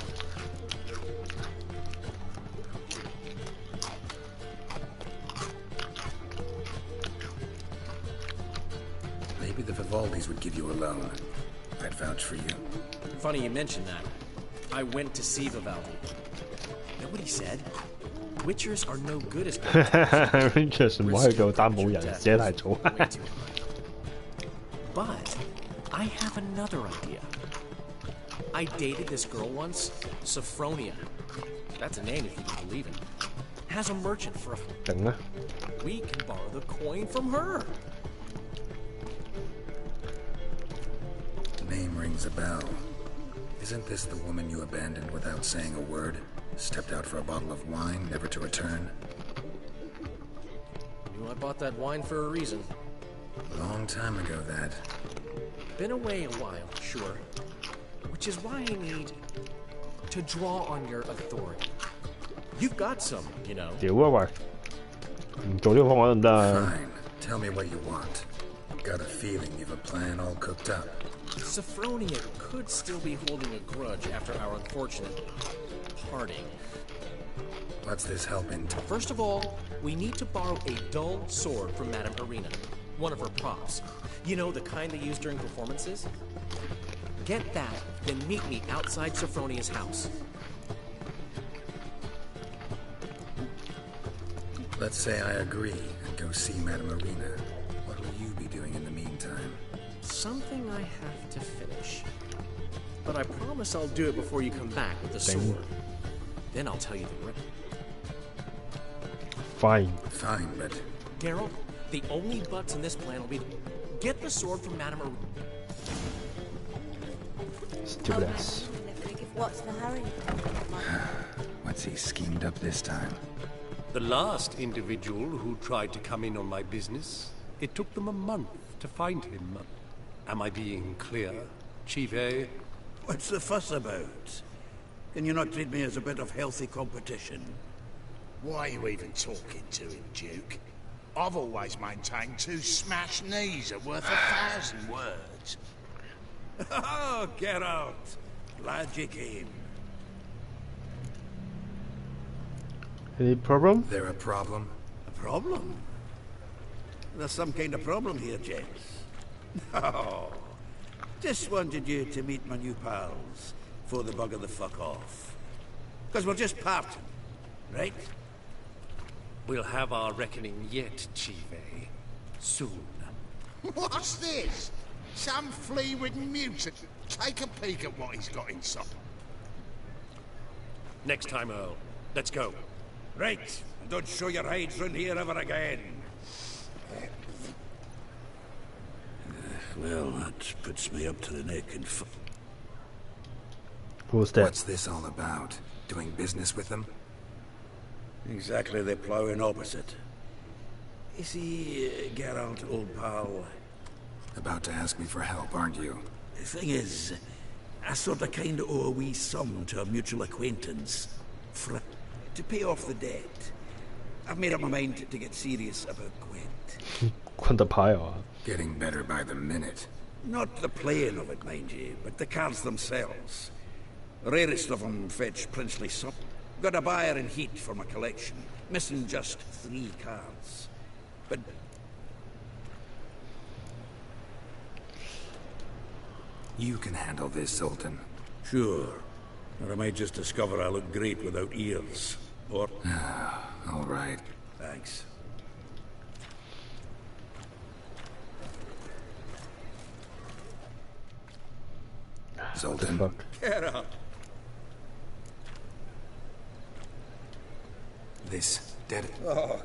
Maybe the Vivaldis would give you a loan. I'd vouch for you. Funny you mention that. I went to see Vivaldi. Know what he said? Witchers are no good as Witchers 唔可以做擔保人，寫太早。 But I have another idea. I dated this girl once, Sophronia. That's a name if you can believe it. Has a merchant for a... 頂啦！ We can borrow the coin from her. The name rings a bell. Isn't this the woman you abandoned without saying a word? Stepped out for a bottle of wine, never to return? Knew I bought that wine for a reason. Long time ago, that. Been away a while, sure. Which is why I need to draw on your authority. You've got some, you know. 屌啊喂！唔做呢個方法得唔得啊？ Fine. Tell me what you want. Got a feeling you've a plan all cooked up. Sophronia could still be holding a grudge after our unfortunate parting. What's this helping? First of all, we need to borrow a dull sword from Madame Arena, one of her props. You know, the kind they use during performances? Get that, then meet me outside Sophronia's house. Let's say I agree and go see Madame Arena. What will you be doing in the meantime? Something I have to finish. But I promise I'll do it before you come back with the sword. Then I'll tell you the rest. Fine. Fine, but... Geralt, the only buts in this plan will be... Get the sword from Madame Arena. Stupid ass. What's the hurry? What's he schemed up this time? The last individual who tried to come in on my business, it took them a month to find him. Am I being clear, Chief? What's the fuss about? Can you not treat me as a bit of healthy competition? Why are you even talking to him, Duke? I've always maintained 2 smashed knees are worth 1,000 words. Oh, get out. Glad you came. Any problem? There a problem? A problem? There's some kind of problem here, gents. No. Just wanted you to meet my new pals before they bugger the fuck off. Because we're just parting, right? We'll have our reckoning yet, Chief. Soon. What's this? Some flea-ridden mutant. Take a peek at what he's got inside. Next time, Earl. Let's go. Right. Don't show your hides round here ever again. Well, that puts me up to the neck in What's that? What's this all about? Doing business with them? Exactly the ploughing opposite. You see, Geralt, old pal... About to ask me for help, aren't you? The thing is, I sort of kind of owe a wee sum to a mutual acquaintance. To pay off the debt. I've made up my mind to get serious about Gwent. Getting better by the minute. Not the playing of it, mind you, but the cards themselves. The rarest of them fetch princely sum. Got a buyer in heat for my collection. Missing just 3 cards. But... You can handle this, Sultan. Sure. Or I might just discover I look great without ears. Or... All right. Thanks. Sultan. Get up. This dead... Oh.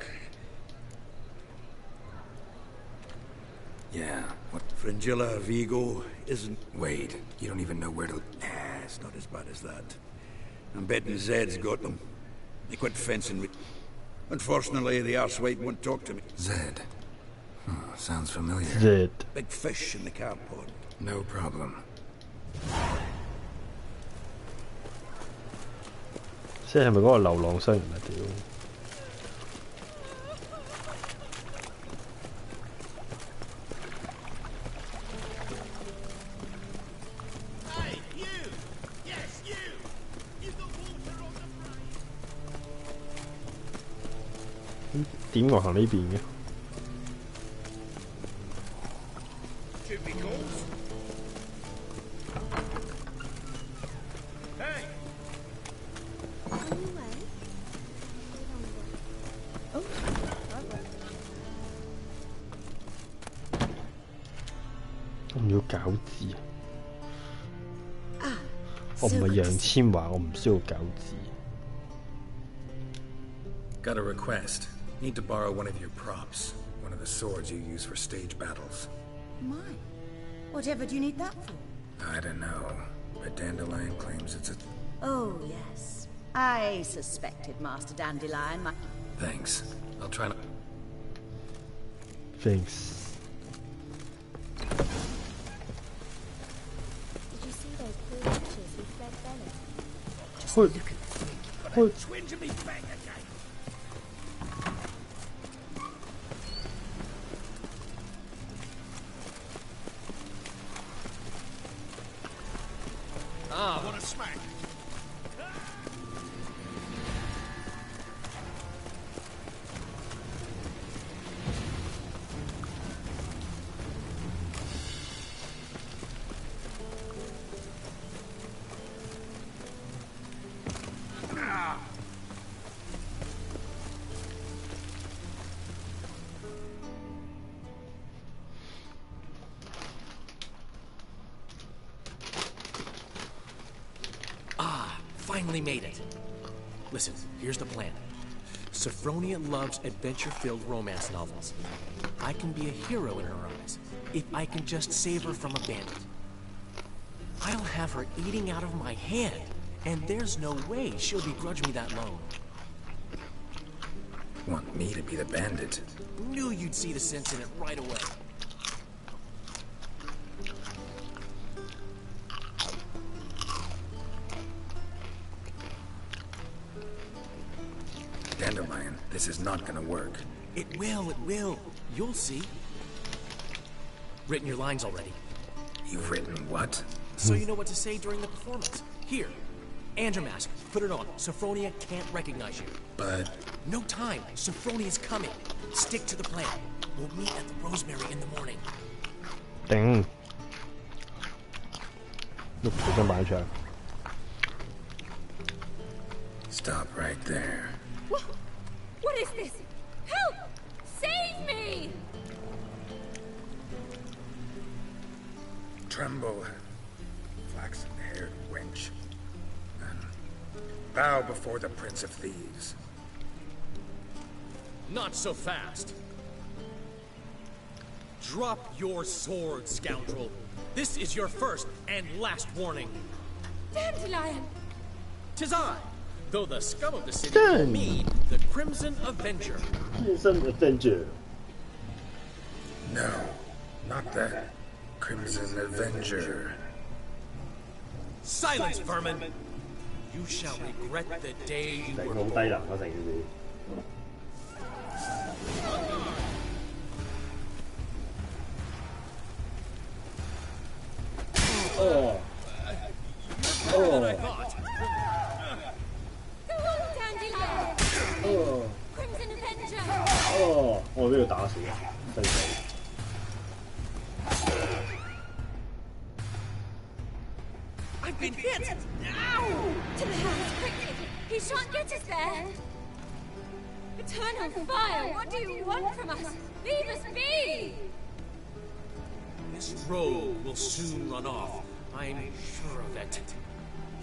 Yeah, what... Fringilla Vigo isn't... Wait, you don't even know where to... Nah, it's not as bad as that. I'm betting Zed's got them. They quit fencing with... Unfortunately, the arsewite won't talk to me. Zed. Sounds familiar. Zed. Big fish in the carp pond. No problem. 即係咪嗰個流浪商人啊？屌！ 點我行呢邊嘅？ 我唔要餃子啊！我唔係楊千嬅，我唔需要餃子。 Got a request. Need to borrow one of your props. One of the swords you use for stage battles. Mine? Whatever do you need that for? I don't know, but Dandelion claims it's a... Oh, yes. I suspected Master Dandelion might... Thanks. I'll try not... Thanks. Did you see those blue witches who fled Venice? Just look at the freak. Got a twinge in me back again. Ah, what a smack! Finally made it. Listen, here's the plan. Sophronia loves adventure-filled romance novels. I can be a hero in her eyes, if I can just save her from a bandit. I'll have her eating out of my hand, and there's no way she'll begrudge me that loan. Want me to be the bandit? Knew you'd see the sense in it right away. Dandelion, this is not gonna work. It will, it will. You'll see. Written your lines already. You've written what? So you know what to say during the performance. Here, And your mask. Put it on. Sophronia can't recognize you. But... No time. Sophronia's coming. Stick to the plan. We'll meet at the Rosemary in the morning. 頂，碌條身擺出嚟。Stop right there. What is this? Help! Save me! Tremble, flaxen-haired wench, and bow before the Prince of Thieves. Not so fast. Drop your sword, scoundrel. This is your first and last warning. Dandelion! 'Tis I, though the scum of the city call me the Crimson Avenger. Crimson Avenger. No, not that. Crimson Avenger. Silence, vermin! You shall regret the day you were 好低能啊！成件事。哦。哦。哦。Crimson Avenger! 哦，我俾佢打死啊！真係。I've been hit! Ow! To the house, quickly! He shan't get us there! Eternal fire, what do you want from us? Leave us be! This rogue will soon run off. I'm sure of it.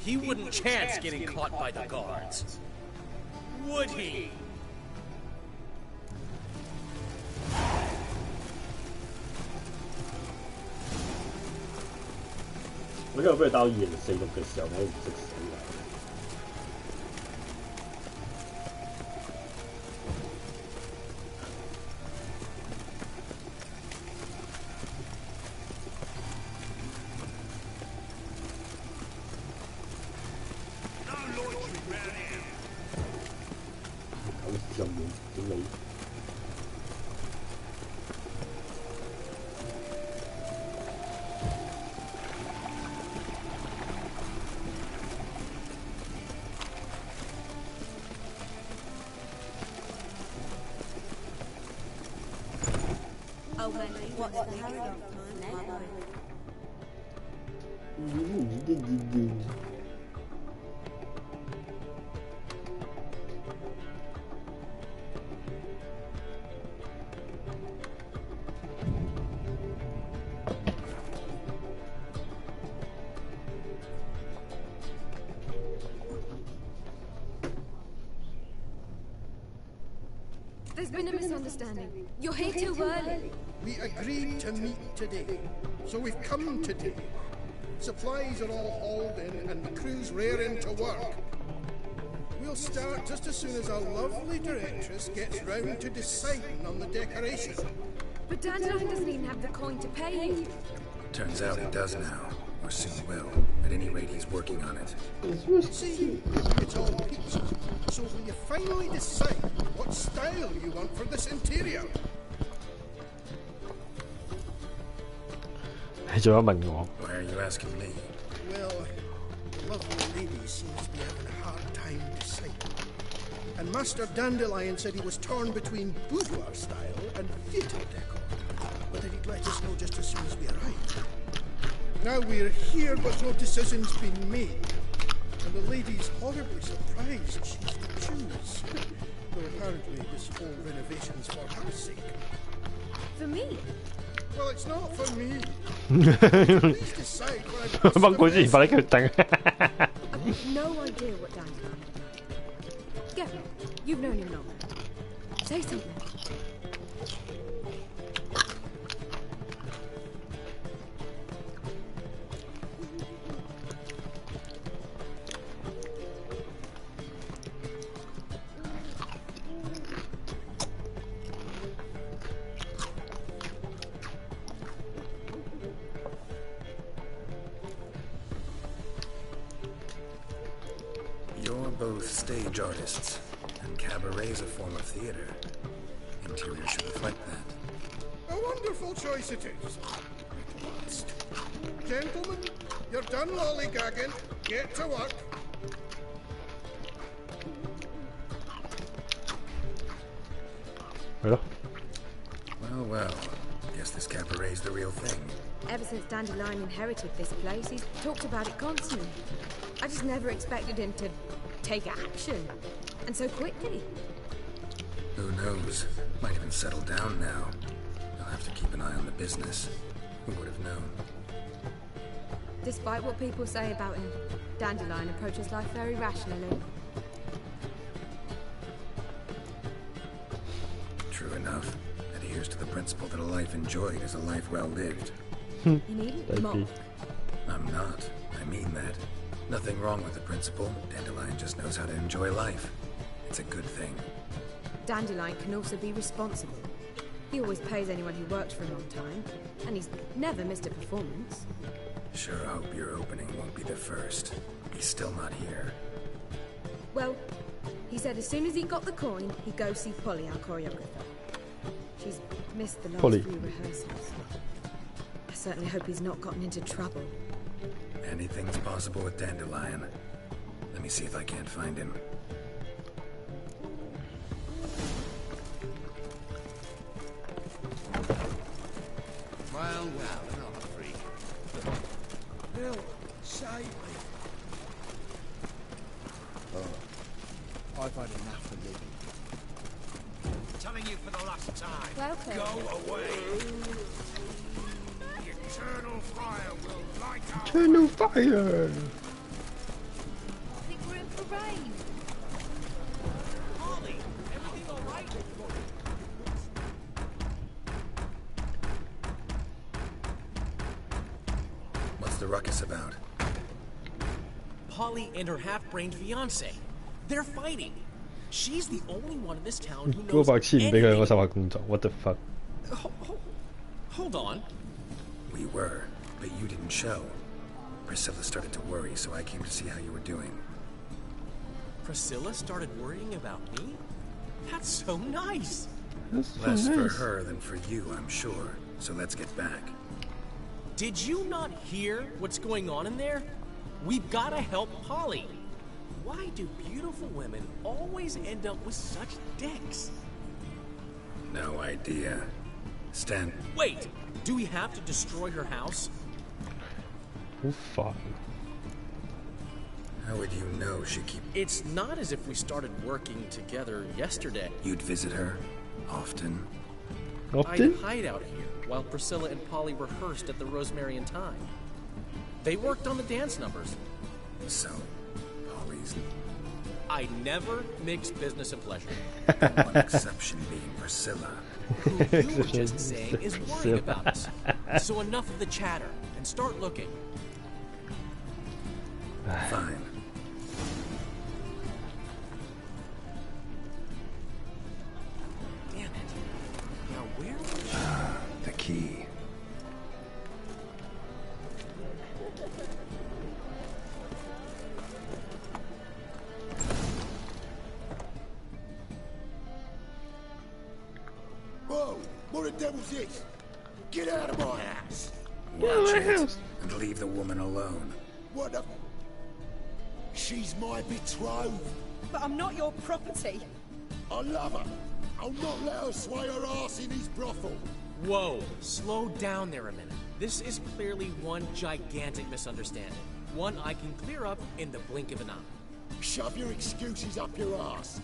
He wouldn't chance getting caught by the guards. Would he? 我因為俾佢打到2046嘅時候，我都唔識死啦。咁遠點理？ What's the hurry on time? There's been a misunderstanding. You're here too early. We agreed to meet today, so we've come today. Supplies are all hauled in and the crew's raring to work. We'll start just as soon as our lovely directress gets round to deciding on the decoration. But Dandelion doesn't even have the coin to pay you. Turns out he does now, or soon will. At any rate, he's working on it. See, it's all pizza. So will you finally decide what style you want for this interior? 你仲有問我 Why are you asking me? Well, the lovely lady seems to be having a hard time deciding. And Master Dandelion said he was torn between boudoir style and theatre decor, but that he'd let us know just as soon as we arrived. Now we're here, but no decision's been made. And the lady's horribly surprised she's to choose. Though apparently this whole renovation's for her sake. For me? Well, it's not for me. Please decide what I've 乜鬼之前快啲決定 I've no idea what Dandelion is. Gavin, you've known him long. Say something. You're both stage artists, and cabaret's a form of theater. Interior should reflect that. A wonderful choice it is. At last. Gentlemen, you're done lollygagging. Get to work. 咯。Well, well. Guess this cabaret's the real thing. Ever since Dandelion inherited this place, he's talked about it constantly. I just never expected him to take action. And so quickly. Who knows? Might even settle down now. I'll have to keep an eye on the business. Who would have known? Despite what people say about him, Dandelion approaches life very rationally. True enough. Adheres to the principle that a life enjoyed is a life well lived. You needn't mock. I'm not. I mean that. Nothing wrong with the principle. Dandelion just knows how to enjoy life. It's a good thing. Dandelion can also be responsible. He always pays anyone who works for him on time, and he's never missed a performance. Sure hope your opening won't be the first. He's still not here. Well, he said as soon as he got the coin, he'd go see Polly, our choreographer. She's missed the last few rehearsals. I certainly hope he's not gotten into trouble. Anything's possible with Dandelion. Let me see if I can't find him. Well, not a freak. No, save me. Oh, I've had enough of living. Telling you for the last time. Welcome. Go away. The eternal fire will light our Eternal fire! I think we're in for rain. Holly, everything all right? What's the ruckus about? Polly and her half-brained fiancé. They're fighting. She's the only one in this town who 嗰個 knows 白痴唔俾佢喺 anything. 嗰手下工作 ，what the fuck？ Hold on. We were, but you didn't show. Priscilla started to worry, so I came to see how you were doing. Priscilla started worrying about me? That's so nice. Less for her than for you, I'm sure. So let's get back. Did you not hear what's going on in there? We've got to help Polly. Why do beautiful women always end up with such dicks? No idea. Stan. Wait, do we have to destroy her house? Oh fuck. How would you know she keep... It's not as if we started working together yesterday. You'd visit her? Often? I'd hide out here while Priscilla and Polly rehearsed at the Rosemary and Thyme. They worked on the dance numbers. So, Polly's... I never mix business and pleasure. One exception being Priscilla. Who you were just saying is worrying about us. So enough of the chatter, and start looking. Fine. Damn it. Now where was The key. Whoa! What the devil's this? Get out of my house! Watch it, and leave the woman alone. What the... She's my betrothed. But I'm not your property. I love her. I'll not let her sway her ass in his brothel. Whoa, slow down there a minute. This is clearly one gigantic misunderstanding. One I can clear up in the blink of an eye. Shove your excuses up your ass.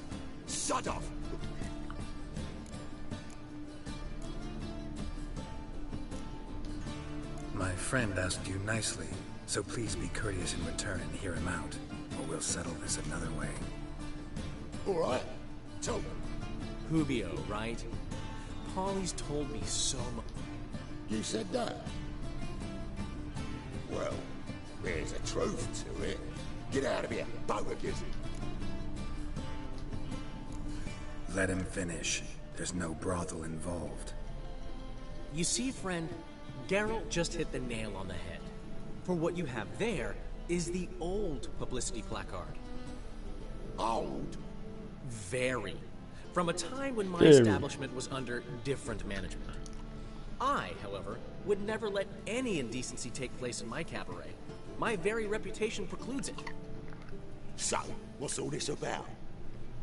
Sod off. My friend asked you nicely, so please be courteous in return and hear him out, or we'll settle this another way. All right. Talk. Hubio, right? Polly's told me so much. You said that? Well, there's a truth to it. Get out of here, bogus. Let him finish. There's no brothel involved. You see, friend, Geralt just hit the nail on the head. For what you have there is the old publicity placard. Old? Very. From a time when my Very. establishment was under different management. I, however, would never let any indecency take place in my cabaret. My very reputation precludes it. So, what's all this about?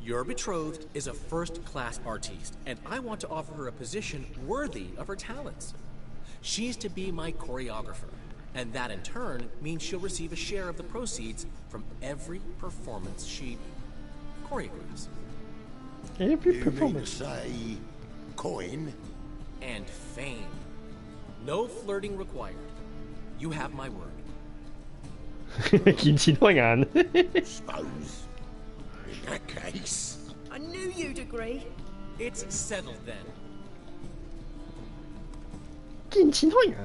Your betrothed is a first-class artiste, and I want to offer her a position worthy of her talents. She's to be my choreographer, and that in turn means she'll receive a share of the proceeds from every performance she choreographs. Every performance. You mean to say coin? And fame. No flirting required. You have my word. 見錢開眼。 Suppose. In that case, I knew you'd agree. It's settled then. 見錢開眼。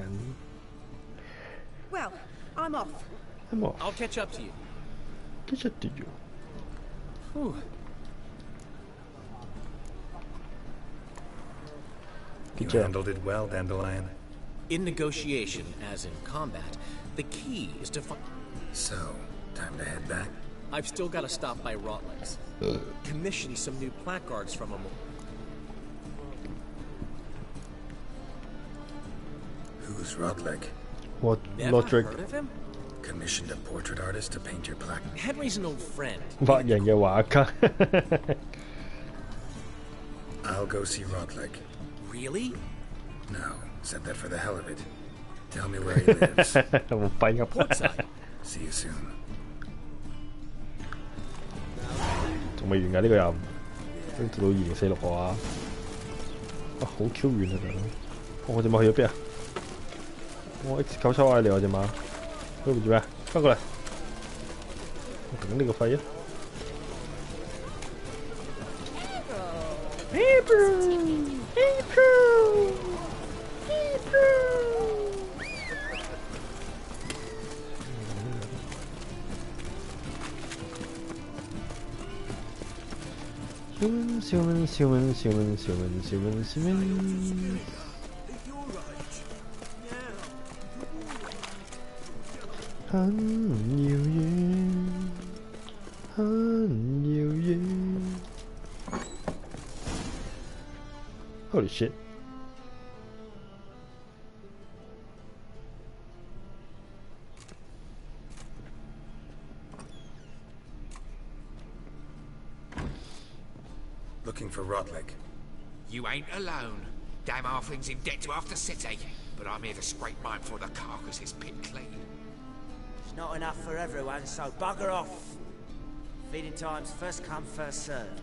Well, I'm off. I'm off. I'll catch up to you. Catch up to you. Whew. You handled it well, Dandelion. In negotiation, as in combat, the key is to find... So, time to head back? I've still got to stop by Rotlex. Commission some new placards from him. Who's Rodlick? What? Never heard of him? Commissioned a portrait artist to paint your plaque. Henry's an old friend. 畫人嘅畫家。 I'll go see Rodlick. Really? No, said that for the hell of it. Tell me where he lives. 冇閉噏。 Portside. See you soon. 仲未完㗎呢個又，都做到2046個啊！哇，好 Q 遠啊大佬！我隻馬去咗邊啊？我 X9抽嗌你我隻馬，佢做咩？翻過嚟！我頂你個肺啊 很遙遠，很遙遠。Holy shit! Looking for Rodlick. You ain't alone. Damn halfling's in debt to half the city, but I'm here to scrape mine before the carcass is picked clean. It's not enough for everyone, so bugger off. Feeding time's first come, first served.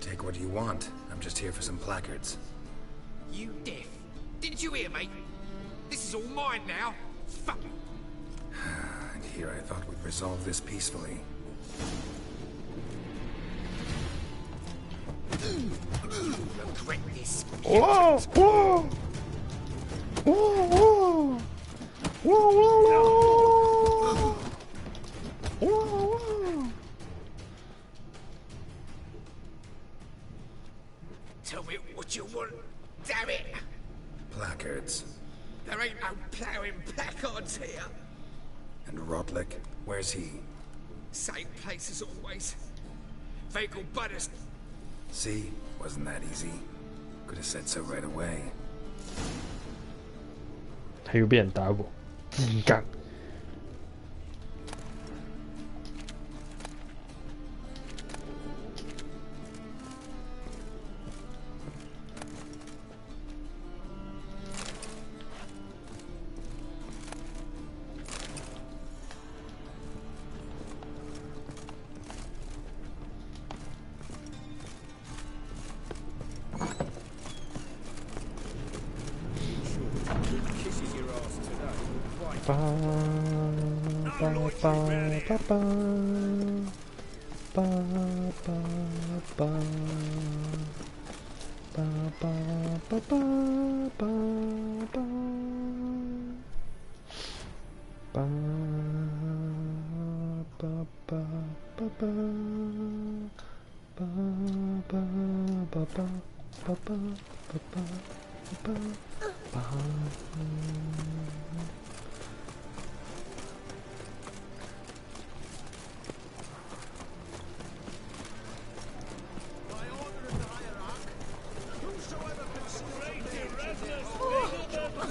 Take what you want. I'm just here for some placards. You deaf? Didn't you hear me? This is all mine now. Fuck. And here I thought we'd resolve this peacefully. Regret this. Whoa! Whoa! Whoa! Whoa! Whoa! Whoa! Whoa! Whoa! Tell me what you want, damn it! Placards. There ain't no ploughing placards here. And Rodlick, where's he? Same place as always. Vehicle butters. See? Wasn't that easy? Could have said so right away. 係要俾人打喎，嚴格。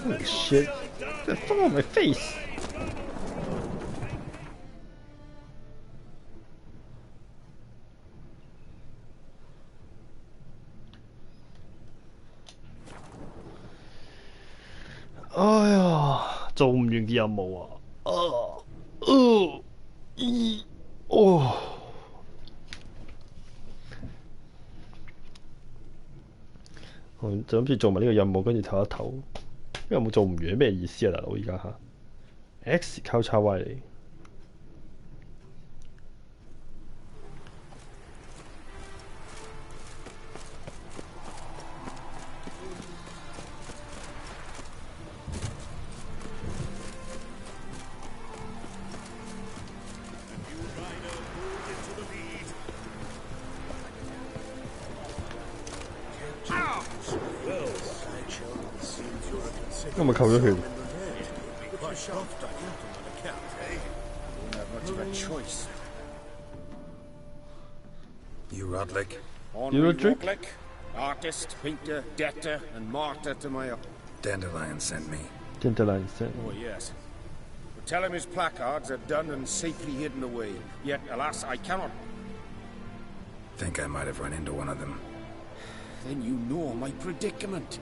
Holy shit! That fell on my face! 哎呀，做唔完嘅任務啊！我就諗住做埋呢個任務，跟住唞一唞。呢個任務做唔完咩意思啊，大佬？而家嚇 X 交叉 Y 嚟。我咪扣咗佢。You Rodlick? You Rodlick? Artist, painter, debtor, and martyr to my... Dandelion sent me. Dandelion sent me. Oh, yes. But tell him his placards are done and safely hidden away. Yet, alas, I cannot... Think I might have run into one of them. Then you know my predicament.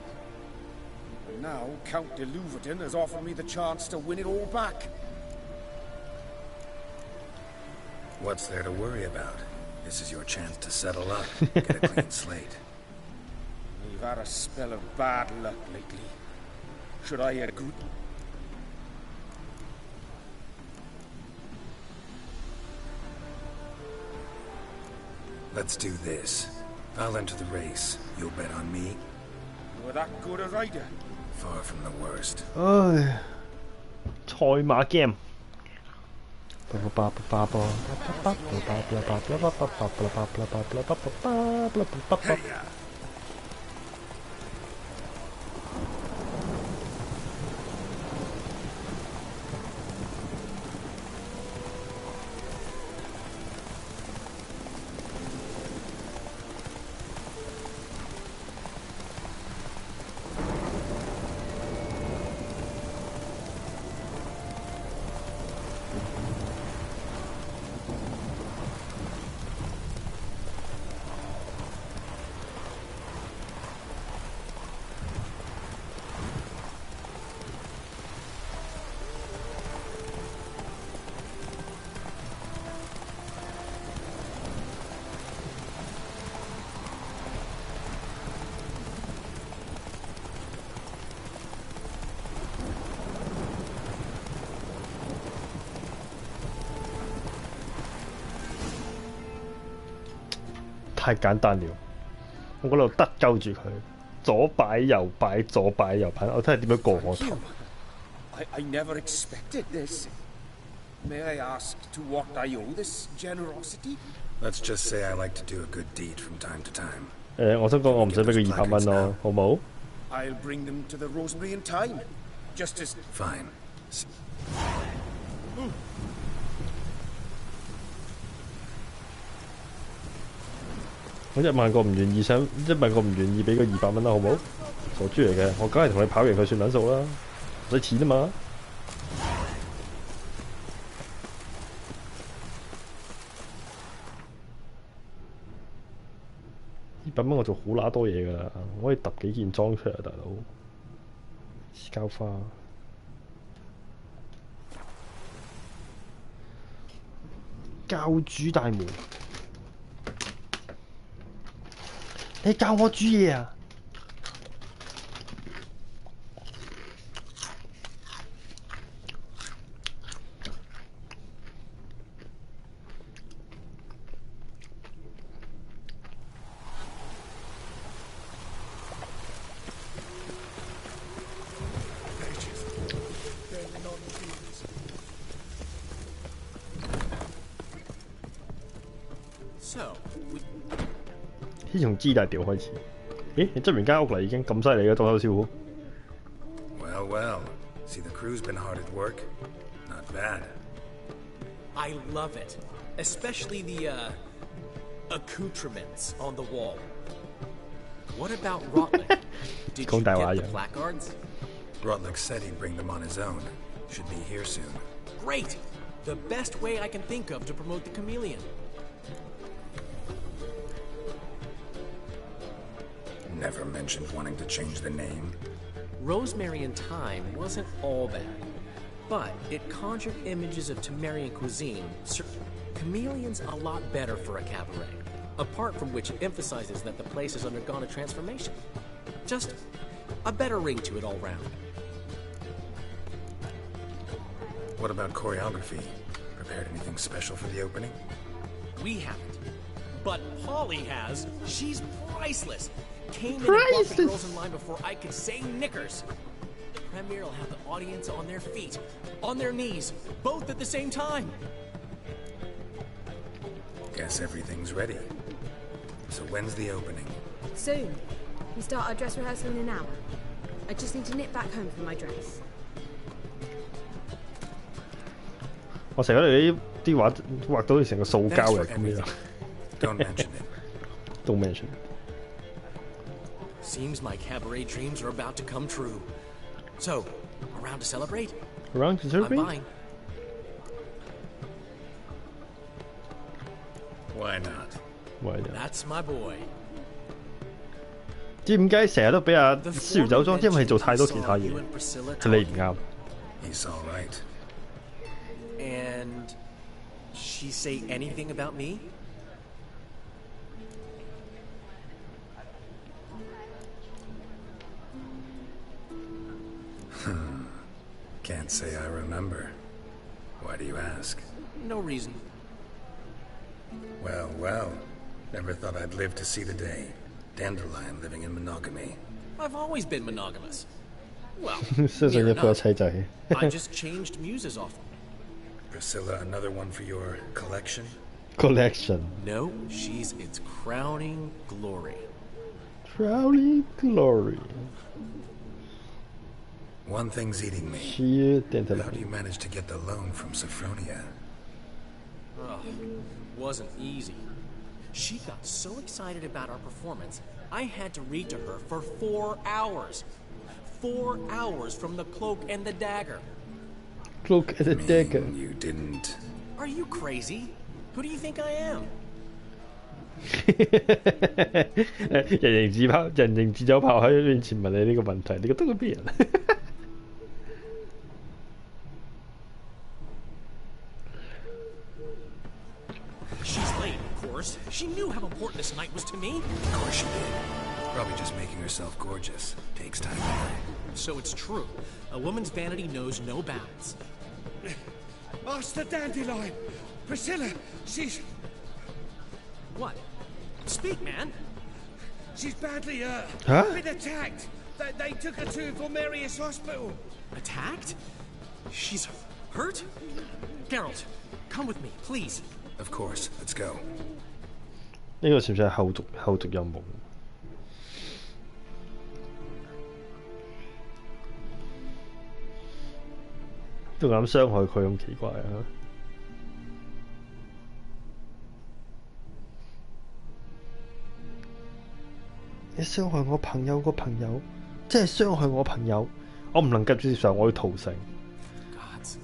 And now, Count de Louverton has offered me the chance to win it all back. What's there to worry about? This is your chance to settle up, get a clean slate. You've had a spell of bad luck lately. Should I agree? Let's do this. I'll enter the race. You'll bet on me? You're that good a rider? Far from the worst. 唉，賽馬 game。太簡單了，我嗰度得鳩住佢，左擺右擺，左擺右擺，我睇下點樣過我頭。I never expected this. May I ask to what I owe this generosity? Let's just say I like to do a good deed from time to time. 我想講我唔使俾佢200蚊咯，好冇 ？I'll bring them to the Rosemary in time. Just as fine. 我10000個唔願意想10000個唔願意俾個200蚊啦，好冇？傻豬嚟嘅，我梗係同你跑贏佢算撚數啦，唔使錢啊嘛。200蚊我做好乸多嘢㗎啦，我可以揼幾件裝出嚟，大佬。黐膠花。教主大門。你教我煮嘢啊！先從G大調開始。咦？你執完間屋啦已經咁犀利嘅裝修師傅 Well, well. See, the crew's been hard at work. Not bad. I love it, especially the accoutrements on the wall. What about Rotlick? Did you get the placards? Rotlick said he'd bring them on his own. Should be here soon. Great! The best way I can think of to promote the chameleon. Never mentioned wanting to change the name. Rosemary and Thyme wasn't all bad, but it conjured images of Temerian cuisine. Chameleon's a lot better for a cabaret, apart from which it emphasizes that the place has undergone a transformation. Just a better ring to it all round. What about choreography? Prepared anything special for the opening? We haven't. But Polly has. She's priceless. Came in and brought the girls in line before I could say knickers. The premiere will have the audience on their feet, on their knees, both at the same time. Guess everything's ready. So when's the opening? Soon. We start our dress rehearsal in an hour. I just need to nip back home for my dress. 我成日覺得啲畫畫到成個塑膠嚟咁樣。Don't mention it. Don't mention it. Seems my cabaret dreams are about to come true. So, around to celebrate? Around to celebrate? I'm buying. Why not? Why not? That's my boy. 知點解成日都俾阿思瑤走咗？因為係做太多其他嘢，係你唔啱。He's all right. And she say anything about me? Can't say I remember. Why do you ask? No reason. Well, well. Never thought I'd live to see the day. Dandelion living in monogamy. I've always been monogamous. Well, I just changed muses often. Priscilla, another one for your collection? Collection. No, she's its crowning glory. Crowning glory. One thing's eating me. How do you manage to get the loan from Sophronia? Ugh, wasn't easy. She got so excited about our performance, I had to read to her for 4 hours. 4 hours from the Cloak and the Dagger. Cloak and the Dagger. You didn't. Are you crazy? Who do you think I am? 人形自走炮喺面前問你呢個問題，你覺得佢邊人？ She's late, of course. She knew how important this night was to me. Of course she did. Probably just making herself gorgeous. Takes time. So it's true. A woman's vanity knows no bounds. Master Dandelion! Priscilla, she's... What? Speak, man. She's badly hurt. Huh? Been attacked. They took her to Vulmerius Hospital. Attacked? She's hurt? Geralt, come with me, please. Of course. Let's go. 呢個算唔算係後續任務？都咁傷害佢咁奇怪啊！你傷害我朋友個朋友，即係傷害我朋友，我唔能夠接受，我要屠城。Gods,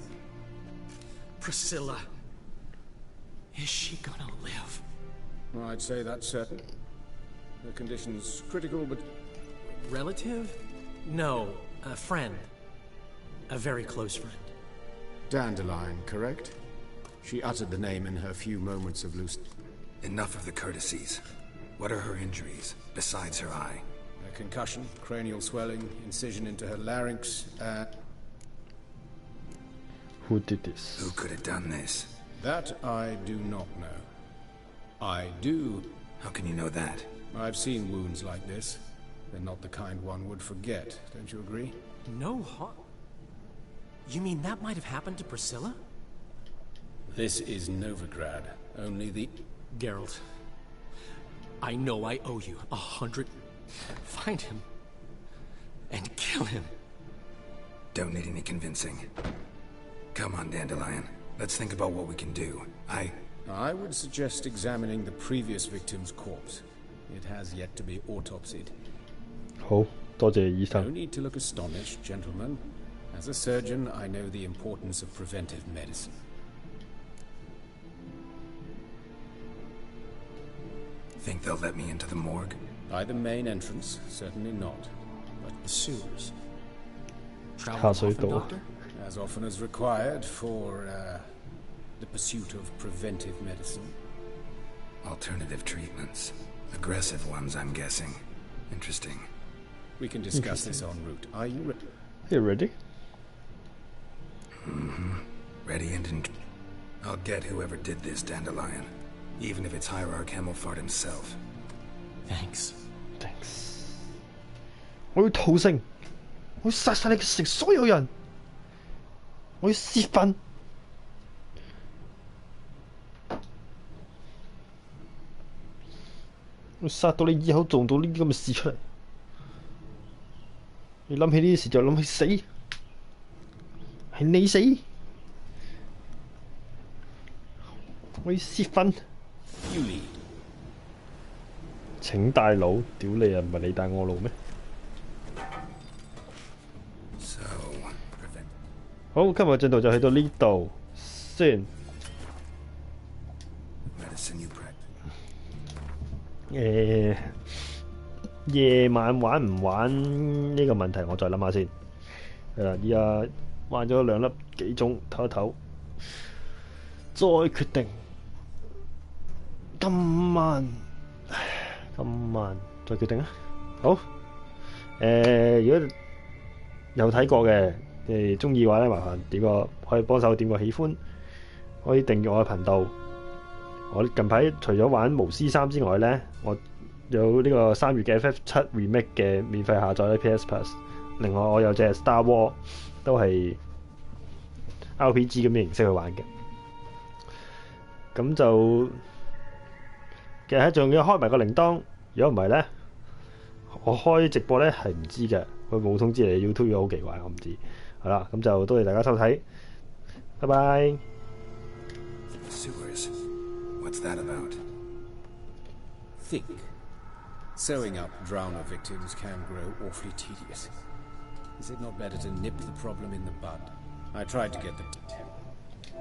Priscilla, is she gonna live? I'd say that's certain. The condition's critical, but... Relative? No, a friend. A very close friend. Dandelion, correct? She uttered the name in her few moments of lucid... Enough of the courtesies. What are her injuries, besides her eye? A concussion, cranial swelling, incision into her larynx, Who did this? Who could have done this? That I do not know. I do... How can you know that? I've seen wounds like this. They're not the kind one would forget, don't you agree? No harm? You mean that might have happened to Priscilla? This is Novigrad. Only the... Geralt, I know I owe you 100. Find him and kill him. Don't need any convincing. Come on, Dandelion. Let's think about what we can do. I would suggest examining the previous victim's corpse. It has yet to be autopsied. 好，多謝醫生。 No need to look astonished, gentlemen. As a surgeon, I know the importance of preventive medicine. Think they'll let me into the morgue? By the main entrance, certainly not. But the sewers. traveling often, Doctor? As often as required for the pursuit of preventive medicine. Alternative treatments. Aggressive ones, I'm guessing. Interesting. We can discuss this en route. Are you ready? Are you ready? Mm-hmm. Ready and I'll get whoever did this, Dandelion. Even if it's Hierarch Hemmelfart himself. Thanks. Thanks. 我要屠城，我要殺晒你城所有人，我要泄憤。我殺到你以後做唔到呢啲咁嘅事出嚟。你諗起呢啲事就諗起死，係你死。我要泄憤。請帶路，屌你啊！唔係你帶我路咩？好，今日嘅進度就去到呢度先。夜晚玩唔玩呢個問題，我再諗下先。而家玩咗2粒幾鐘，唞一唞，再決定。今晚再決定啊！好，如果有睇過嘅，你哋中意嘅話咧，麻煩點個可以幫手點個喜歡，可以訂閱我嘅頻道。我近排除咗玩巫師3之外咧，我有呢個3月嘅 FF7 Remake 嘅免費下載咧 PS Plus。另外我有隻 Star War 都係 RPG 咁嘅形式去玩嘅。咁就其實仲要開埋個鈴鐺，如果唔係咧，我開直播咧係唔知嘅，佢冇通知你 YouTube 好奇怪，我唔知。好啦，咁就多謝大家收睇，拜拜。Sewers. What's that about? Think. Sewing up drowner victims can grow awfully tedious. Is it not better to nip the problem in the bud? I tried to get them.